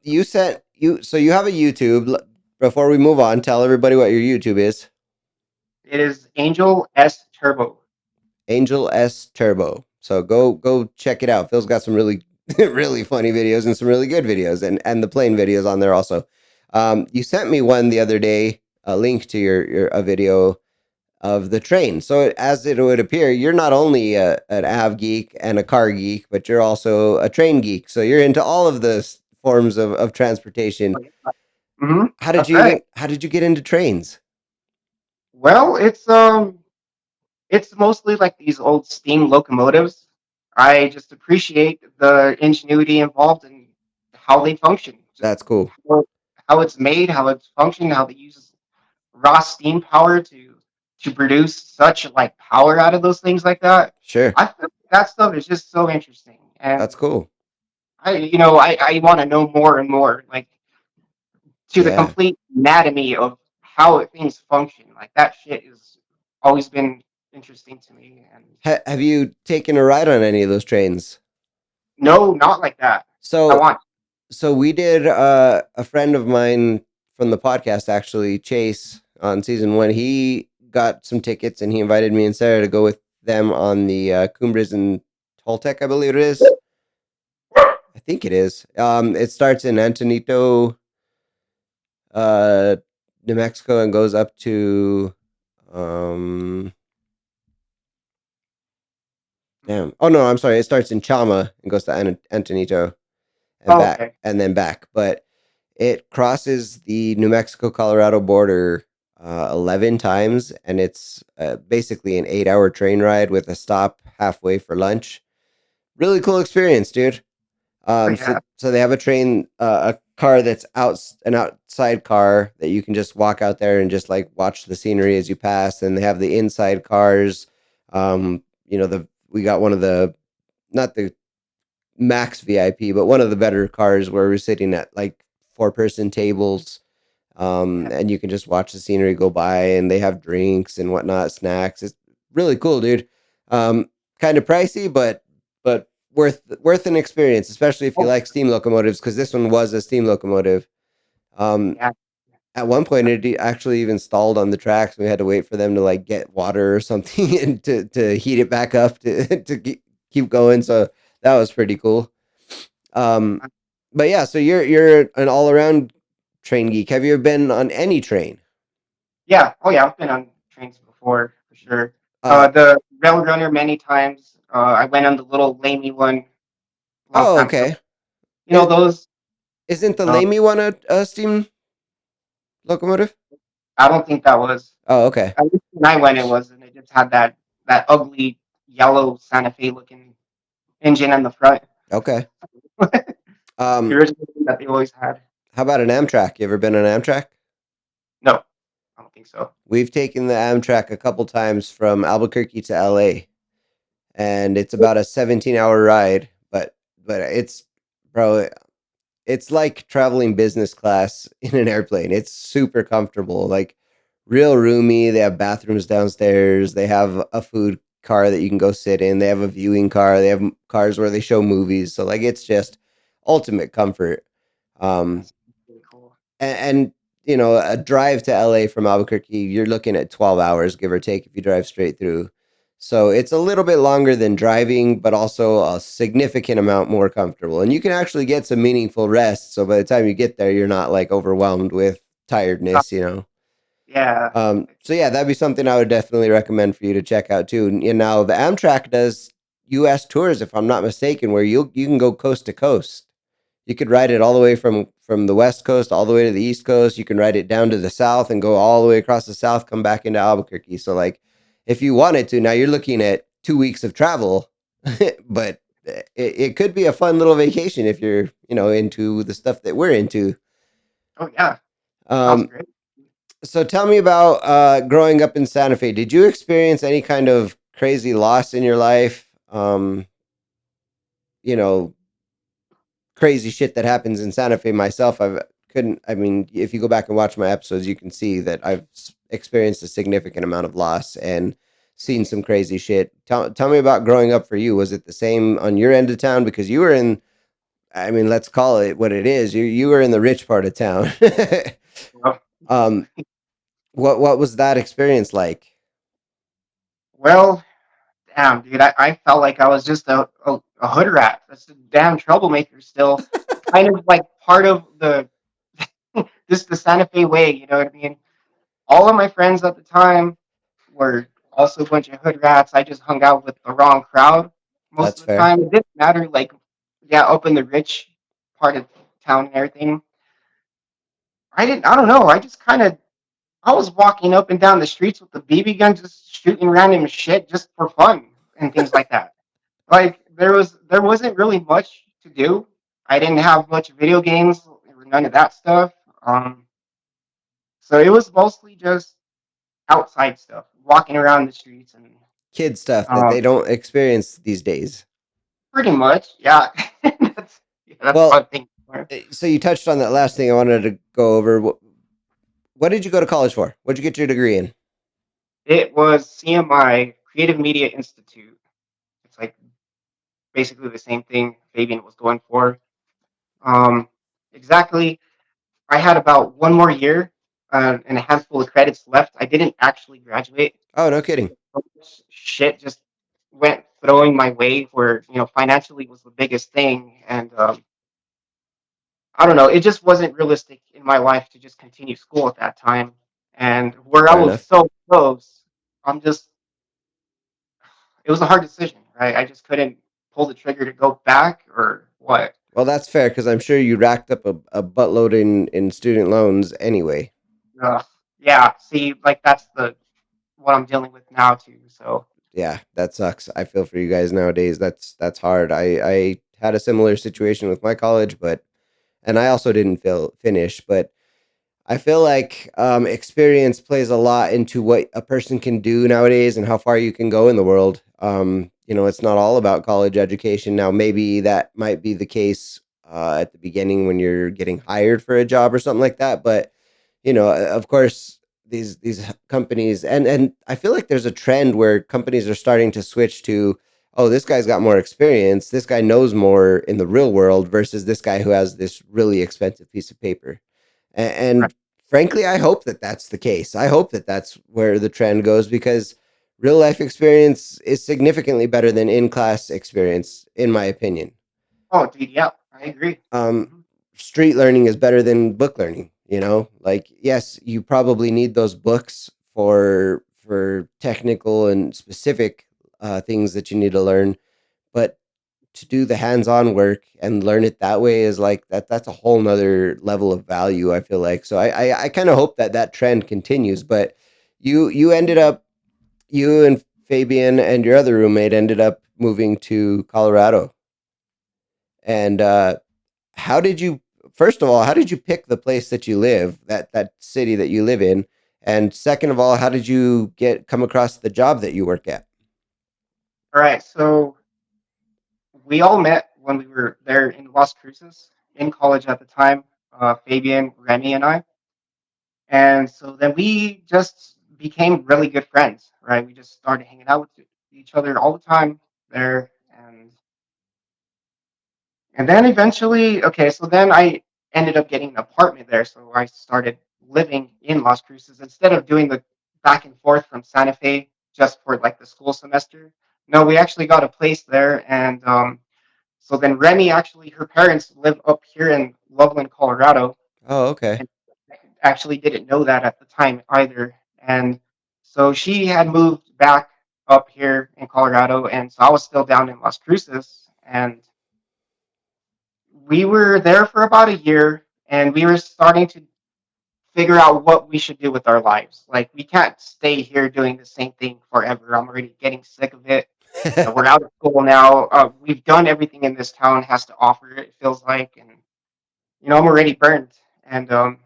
You sent you so you have a YouTube. Before we move on, tell everybody what your YouTube is. It is Angel S Turbo. Angel S Turbo. So go check it out. Phil's got some really really funny videos and some really good videos, and the plane videos on there also. You sent me one the other day, a link to your a video of the train. So as it would appear, you're not only an av geek and a car geek, but you're also a train geek. So you're into all of the forms of transportation. Mm-hmm. How did That's you right. even how did you get into trains? Well, it's mostly like these old steam locomotives. I just appreciate the ingenuity involved and how they function. Just That's cool. how, how it's made, how it's functioned, how they use raw steam power to produce such like power out of those things like that. Sure. I feel that stuff is just so interesting, and That's cool. I want to know more and more, like to the Yeah. complete anatomy of how things function. Like that shit has always been interesting to me, and Have you taken a ride on any of those trains? no, not like that. I So want. so we did a friend of mine from the podcast, actually, Chase, on season 1. He got some tickets and he invited me and Sarah to go with them on the Cumbres and Toltec, I believe it is. think it is. It starts in Antonito, uh, New Mexico, and goes up to um. Damn. Oh no, I'm sorry. It starts in Chama and goes to Antonito and Oh, back, okay. and then back. But it crosses the New Mexico Colorado border 11 times, and it's basically an 8-hour train ride with a stop halfway for lunch. Really cool experience, dude. Oh, So they have a train, a car that's an outside car that you can just walk out there and just like watch the scenery as you pass. And they have the inside cars. The we got one of the, not the max VIP, but one of the better cars where we're sitting at like 4-person tables. yeah. And you can just watch the scenery go by, and they have drinks and whatnot, snacks. It's really cool, dude. Kind of pricey, but worth an experience, especially if you Oh, like steam locomotives, because this one was a steam locomotive. Um, yeah. at one point, it actually even stalled on the tracks. We had to wait for them to like get water or something and to heat it back up to keep going. So that was pretty cool. Um, but yeah, so you're an all around train geek. Have you ever been on any train? Yeah. Oh, yeah. I've been on trains before for sure. Uh, The Rail Runner many times. I went on the little lamey one a long oh, time ago. okay. You know It those? isn't the Uh, Lamy one a steam locomotive? I don't think that was. Oh, okay. At least when I went, it was, and it just had that ugly yellow Santa Fe looking engine on the front. Okay. The Um, original thing that they always had. how about an Amtrak? You ever been on Amtrak? No, I don't think so. We've taken the Amtrak a couple times from Albuquerque to LA, and it's about a 17-hour ride, but it's, bro, it's like traveling business class in an airplane. It's super comfortable, like real roomy. They have bathrooms downstairs. They have a food car that you can go sit in. They have a viewing car. They have cars where they show movies. So like it's just ultimate comfort. Um, That's really cool. and a drive to LA from Albuquerque, you're looking at 12 hours, give or take, if you drive straight through. So it's a little bit longer than driving, but also a significant amount more comfortable. And you can actually get some meaningful rest. So by the time you get there, you're not like overwhelmed with Uh, tiredness. yeah. So yeah, that'd be something I would definitely recommend for you to check out too. And now the Amtrak does US tours, if I'm not mistaken, where you can go coast to coast. You could ride it all the way from the West Coast all the way to the East Coast. You can ride it down to the South and go all the way across the South, come back into Albuquerque. So like, if you wanted to, now you're looking at 2 weeks of travel, but it could be a fun little vacation if you're into the stuff that we're into. Oh, yeah. Sounds Um, great. so tell me about growing up in Santa Fe. Did you experience any kind of crazy loss in your life? You know, crazy shit that happens in Santa Fe myself. I mean, if you go back and watch my episodes, you can see that I've experienced a significant amount of loss and seen some crazy shit. Tell me about growing up for you. Was it the same on your end of town? Because you were in, I mean, let's call it what it is. You were in the rich part of town. Well, um, what was that experience like? well, damn, dude. I felt like I was just a hood rat. That's a damn troublemaker still. Kind of like part of just the Santa Fe way. You know what I mean? All of my friends at the time were also a bunch of hood rats. I just hung out with the wrong crowd most That's of the fair. time. It didn't matter, like, yeah, up in the rich part of town and everything. I don't know. I was walking up and down the streets with the BB gun, just shooting random shit just for fun and things like that. Like, there wasn't really much to do. I didn't have much video games or none of that stuff. Um, so it was mostly just outside stuff, walking around the streets and Kid stuff that um, they don't experience these days. pretty much, yeah. That's a Well, fun thing. so you touched on that last thing I wanted to go over. What did you go to college for? What'd you get your degree in? It was CMI, Creative Media Institute. It's like basically the same thing Fabian was going for. Um, exactly. I had about one more year and a handful of credits left. I didn't actually graduate. Oh, no kidding. Shit just went throwing my way where financially was the biggest thing, and I don't know. It just wasn't realistic in my life to just continue school at that time. And where I Fair was enough. so close, I'm just, it was a hard decision, right? I just couldn't pull the trigger to go back or what. Well, that's fair because I'm sure you racked up a buttload in student loans anyway. Ugh. Yeah, see, like that's the what I'm dealing with now too. So, Yeah, that sucks. I feel for you guys nowadays. That's hard. I had a similar situation with my college, but and I also didn't finish, but I feel like experience plays a lot into what a person can do nowadays and how far you can go in the world. It's not all about college education. Now, maybe that might be the case at the beginning when you're getting hired for a job or something like that. But of course, these companies and I feel like there's a trend where companies are starting to switch to, oh, this guy's got more experience. This guy knows more in the real world versus this guy who has this really expensive piece of paper. right. And frankly, I hope that that's the case. I hope that that's where the trend goes because real life experience is significantly better than in class experience, in my opinion. Oh, dude, yeah, I agree. Um, Hmm. Street learning is better than book learning. Like yes, you probably need those books for technical and specific things that you need to learn, but to do the hands-on work and learn it that way is like that's a whole nother level of value, I feel like. So I kind of hope that that trend continues. But you ended up, you and Fabian and your other roommate ended up moving to Colorado. And how did you, first of all, how did you pick the place that you live, that city that you live in? And second of all, how did you come across the job that you work at? All right, so we all met when we were there in Las Cruces in college at the time. Fabian, Remy, and I. And so then we just became really good friends, right? We just started hanging out with each other all the time there, and then eventually, okay, so then I ended up getting an apartment there, so I started living in Las Cruces instead of doing the back and forth from Santa Fe just for like the school semester. No, we actually got a place there, and so then Remy actually, her parents live up here in Loveland, Colorado, Oh, okay. and actually didn't know that at the time either. And so she had moved back up here in Colorado, and so I was still down in Las Cruces, and we were there for about a year, and we were starting to figure out what we should do with our lives. Like we can't stay here doing the same thing forever. I'm already getting sick of it. We're out of school now. We've done everything in this town has to offer. It feels like, and I'm already burned. And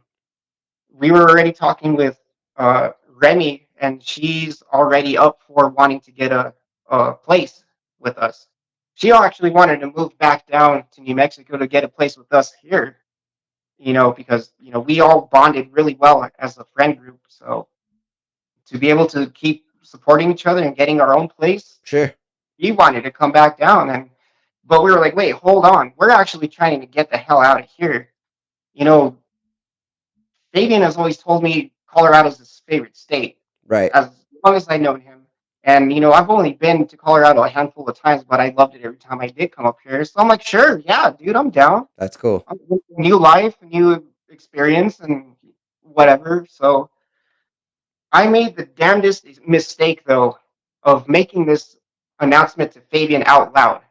we were already talking with Remy, and she's already up for wanting to get a place with us. She actually wanted to move back down to New Mexico to get a place with us here, because we all bonded really well as a friend group. So to be able to keep supporting each other and getting our own place, Sure. he wanted to come back down, and but we were like, wait, hold on, we're actually trying to get the hell out of here. You know, Fabian has always told me Colorado's his favorite state Right. as long as I've known him. And I've only been to Colorado a handful of times, but I loved it every time I did come up here. So I'm like, sure, yeah, dude, I'm down. That's cool. New life, new experience, and whatever. So I made the damnedest mistake, though, of making this announcement to Fabian out loud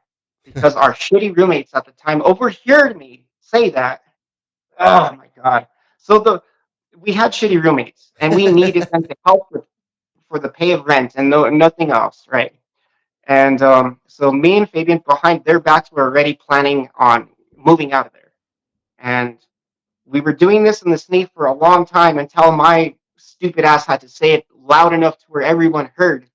because our shitty roommates at the time overheard me say that. Oh my god! So the we had shitty roommates, and we needed them to help for the pay of rent and nothing else, right? And so me and Fabian, behind their backs, were already planning on moving out of there, and we were doing this in the sneak for a long time until my stupid ass had to say it loud enough to where everyone heard.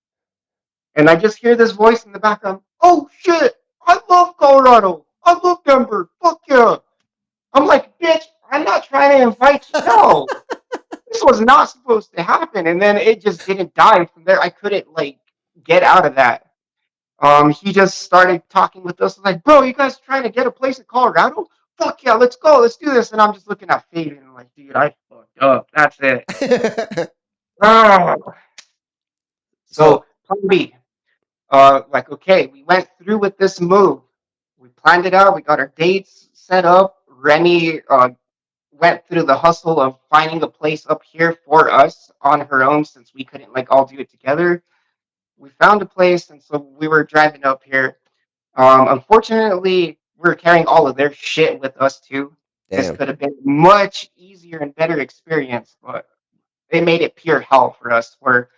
And I just hear this voice in the background. Oh shit! I love Colorado. I love Denver. Fuck yeah! I'm like, bitch, I'm not trying to invite you. No, this was not supposed to happen. And then it just didn't die from there. I couldn't like get out of that. He just started talking with us like, bro, you guys trying to get a place in Colorado? Fuck yeah, let's go, let's do this. And I'm just looking at Fabian and I'm like, dude, I fucked up. That's it. Oh. So So plan B. Okay, we went through with this move. We planned it out. We got our dates set up. Remy went through the hustle of finding a place up here for us on her own since we couldn't like all do it together. We found a place, and so we were driving up here. Unfortunately, we were carrying all of their shit with us too. This Damn. could have been much easier and better experience, but they made it pure hell for us. Where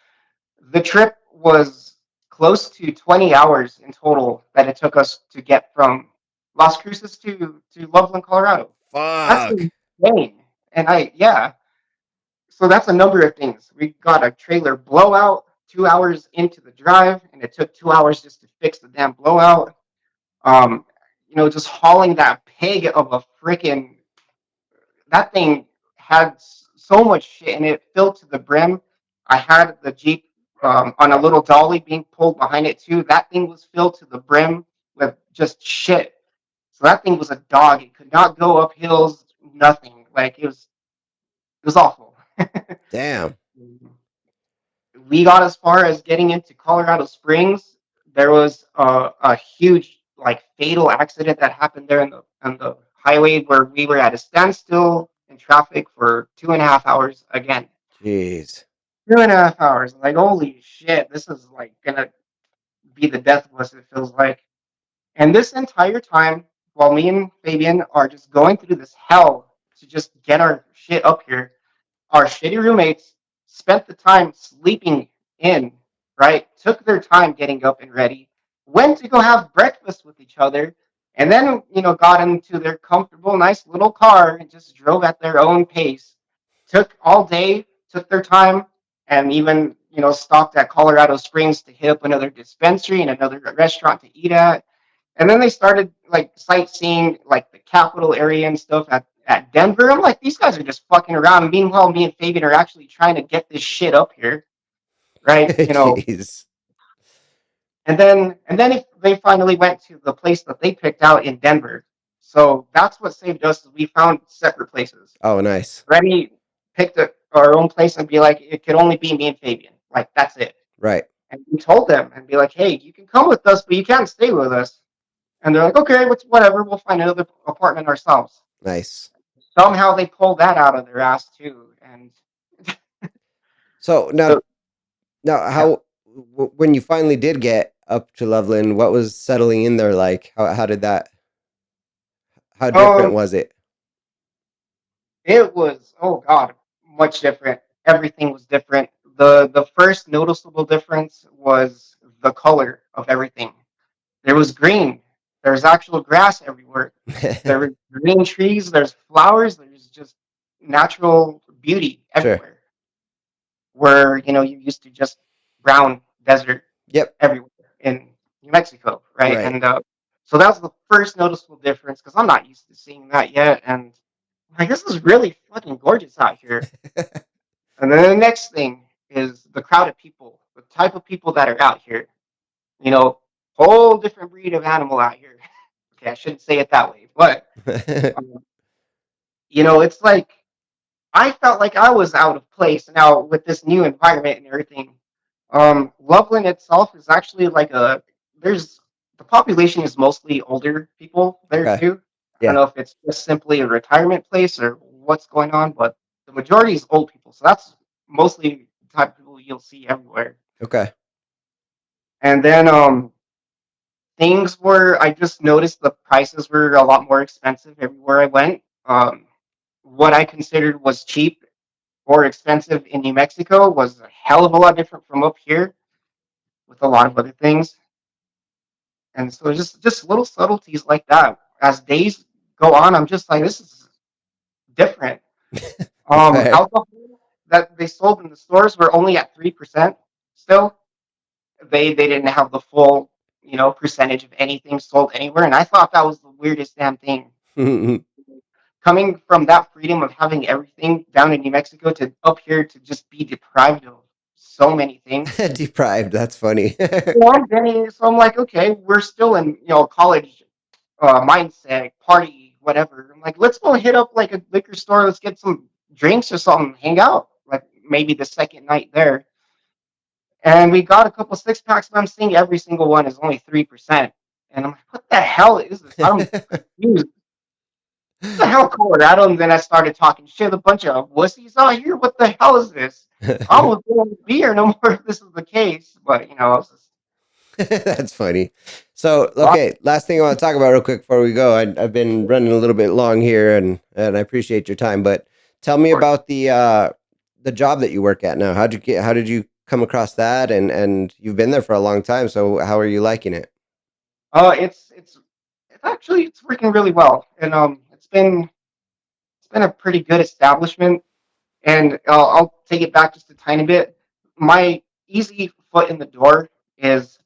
the trip was close to 20 hours in total that it took us to get from Las Cruces to Loveland, Colorado. That's Fuck. insane. And yeah, so that's a number of things. We got a trailer blowout 2 hours into the drive, and it took 2 hours just to fix the damn blowout. Um, just hauling that pig of a freaking that thing had so much shit, and it filled to the brim. I had the Jeep on a little dolly being pulled behind it too. That thing was filled to the brim with just shit. So that thing was a dog. It could not go up hills. Nothing. Like it was awful. Damn. We got as far as getting into Colorado Springs. There was a huge, like, fatal accident that happened there on the highway where we were at a standstill in traffic for 2.5 hours again. Jeez. 2.5 hours. Like, holy shit, this is like gonna be the death of us, it feels like. And this entire time, while me and Fabian are just going through this hell to just get our shit up here, our shitty roommates spent the time sleeping in, right? Took their time getting up and ready, went to go have breakfast with each other, and then, got into their comfortable, nice little car and just drove at their own pace. Took all day, took their time, and even, stopped at Colorado Springs to hit up another dispensary and another restaurant to eat at. And then they started like sightseeing like the capital area and stuff at Denver. I'm like, these guys are just fucking around. Meanwhile, me and Fabian are actually trying to get this shit up here, right? Jeez. And then if they finally went to the place that they picked out in Denver. So that's what saved us. Is we found separate places. Oh, nice. Remy picked our own place and be like, it could only be me and Fabian. Like that's it. Right. And we told them and be like, hey, you can come with us, but you can't stay with us. And they're like, okay, whatever, we'll find another apartment ourselves. Nice. Somehow they pulled that out of their ass too. And So now, so, now, yeah. when you finally did get up to Loveland, what was settling in there like? How did that? How different Um, was it? it was, oh God, much different. Everything was different. The first noticeable difference was the color of everything. There was green. There's actual grass everywhere. There were green trees. There's flowers. There's just natural beauty Sure. everywhere. Where you used to just brown desert Yep. everywhere in New Mexico, right? Right. And so that was the first noticeable difference because I'm not used to seeing that yet, and like this is really fucking gorgeous out here. And then the next thing is the crowd of people, the type of people that are out here. You know, whole different breed of animal out here. Okay, I shouldn't say it that way, but um, it's like I felt like I was out of place now with this new environment and everything. Loveland itself is actually like there's the population is mostly older people there Okay. too. I don't Yeah. know if it's just simply a retirement place or what's going on, but the majority is old people. So that's mostly the type of people you'll see everywhere. Okay. And then I just noticed the prices were a lot more expensive everywhere I went. What I considered was cheap or expensive in New Mexico was a hell of a lot different from up here with a lot of other things. And so just little subtleties like that. As days go on, I'm just like, this is different. Fair. Alcohol that they sold in the stores were only at 3% still. They didn't have the full, percentage of anything sold anywhere. And I thought that was the weirdest damn thing. Coming from that freedom of having everything down in New Mexico to up here to just be deprived of so many things. Deprived. That's funny. So I'm like, okay, we're still in college mindset, party, whatever. I'm like, let's go hit up like a liquor store. Let's get some drinks or something, hang out. Like maybe the second night there, and we got a couple 6 packs. But I'm seeing every single one is only 3%, and I'm like, what the hell is this? I'm confused. the hell, Colorado? And then I started talking shit. A bunch of wussies out here. What the hell is this? I won't be here no more if this is the case. But I was just, That's funny. So, well, okay, last thing I want to talk about real quick before we go. I've been running a little bit long here, and I appreciate your time. But tell of me course. about the job that you work at now. How did you come across that? And you've been there for a long time. So, how are you liking it? It's actually it's working really well, and it's been a pretty good establishment. And I'll take it back just a tiny bit. My easy foot in the door is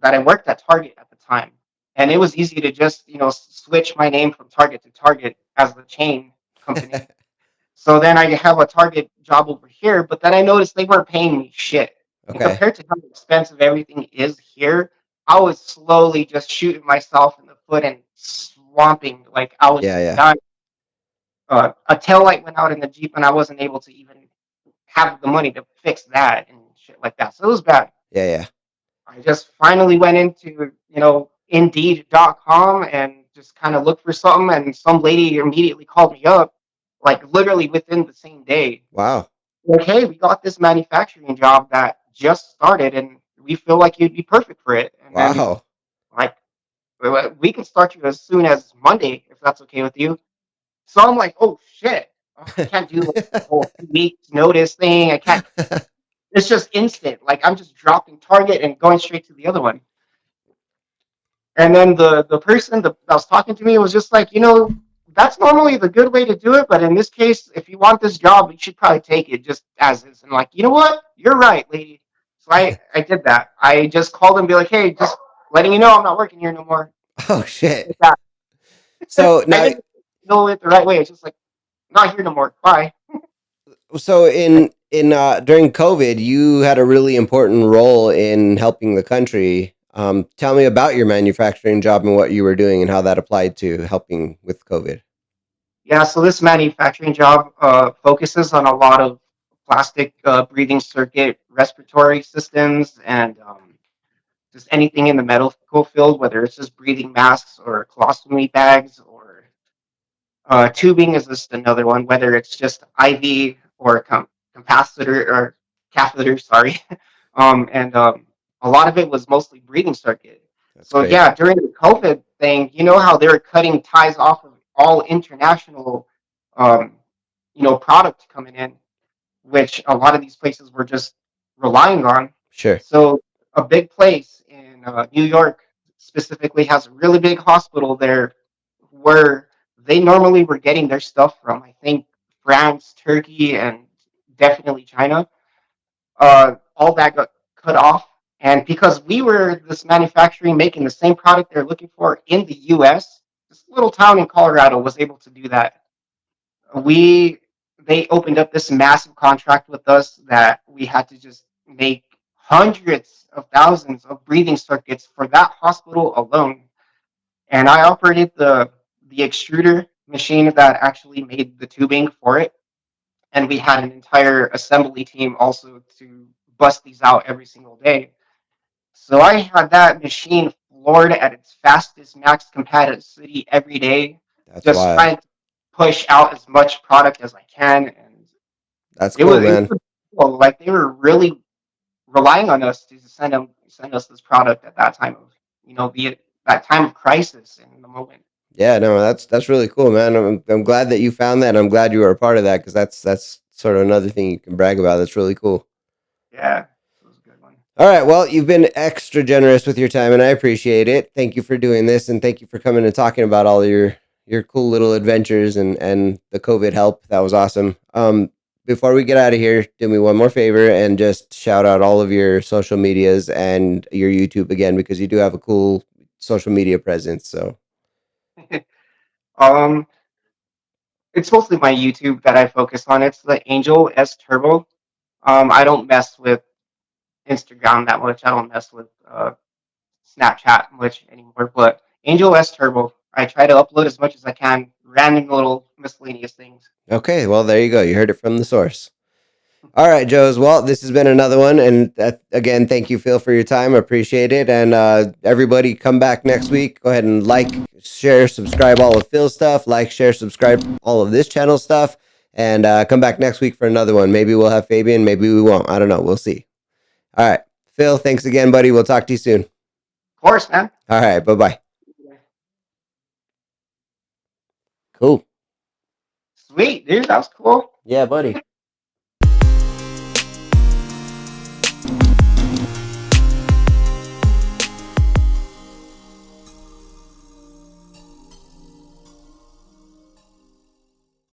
that I worked at Target at the time, and it was easy to just switch my name from Target to Target as the chain company. So then I have a Target job over here, but then I noticed they weren't paying me shit. And Okay. compared to how expensive everything is here, I was slowly just shooting myself in the foot and swamping. Like I was Yeah, just yeah, dying. A tail light went out in the Jeep, and I wasn't able to even have the money to fix that and shit like that. So it was bad. yeah, yeah. I just finally went into, Indeed.com and just kind of looked for something, and some lady immediately called me up, like literally within the same day. Wow, Like, hey, we got this manufacturing job that just started, and we feel like you'd be perfect for it. And then, wow. like, we can start you as soon as Monday if that's okay with you. So I'm like, oh shit, oh, I can't do like the whole 2 weeks notice thing. I can't. It's just instant. Like I'm just dropping target and going straight to the other one. And then the person that was talking to me was just like, that's normally the good way to do it, but in this case, if you want this job, you should probably take it just as is. And like, you know what? You're right, lady. So I did that. I just called and be like, hey, just letting you know I'm not working here no more. Oh Like shit. that. So I now, didn't know it the right way. It's just like, not here no more. Bye. so in during COVID, you had a really important role in helping the country. Tell me about your manufacturing job and what you were doing and how that applied to helping with COVID. Yeah, so this manufacturing job focuses on a lot of plastic breathing circuit respiratory systems and just anything in the medical field, whether it's just breathing masks or colostomy bags or tubing is just another one, whether it's just IV or capacitor or catheter, sorry. And a lot of it was mostly breathing circuit. That's So great. yeah, during the COVID thing, you know how they were cutting ties off of all international, um, product coming in, which a lot of these places were just relying on. Sure. So a big place in New York specifically has a really big hospital there where they normally were getting their stuff from. I think France, Turkey, and definitely China. All that got cut off. And because we were this manufacturing making the same product they're looking for in the US, this little town in Colorado was able to do that. We They opened up this massive contract with us that we had to just make hundreds of thousands of breathing circuits for that hospital alone. And I operated the extruder machine that actually made the tubing for it. And we had an entire assembly team also to bust these out every single day. So I had that machine floored at its fastest max capacity every day, That's just wild. trying to push out as much product as I can. And That's it cool, was, it man. was cool. Like they were really relying on us to send us this product at that time of that time of crisis in the moment. Yeah, no, that's really cool, man. I'm glad that you found that. I'm glad you were a part of that because that's sort of another thing you can brag about. That's really cool. Yeah, it was a good one. All right. Well, you've been extra generous with your time, and I appreciate it. Thank you for doing this, and thank you for coming and talking about all your cool little adventures and the COVID help. That was awesome. Before we get out of here, do me one more favor and just shout out all of your social medias and your YouTube again because you do have a cool social media presence. So um, it's mostly my YouTube that I focus on. It's the Angel S Turbo. I don't mess with Instagram that much. I don't mess with Snapchat much anymore. But Angel S Turbo, I try to upload as much as I can, random little miscellaneous things. okay, well there you go. You heard it from the source. All right, Joes. Well, this has been another one. And again, thank you, Phil, for your time. I appreciate it. And everybody, come back next week. Go ahead and like, share, subscribe all of Phil's stuff. Like, share, subscribe all of this channel stuff. And come back next week for another one. Maybe we'll have Fabian. Maybe we won't. I don't know. We'll see. All right. Phil, thanks again, buddy. We'll talk to you soon. Of course, man. All right. Bye-bye. Cool. Sweet, dude. That was cool. Yeah, buddy.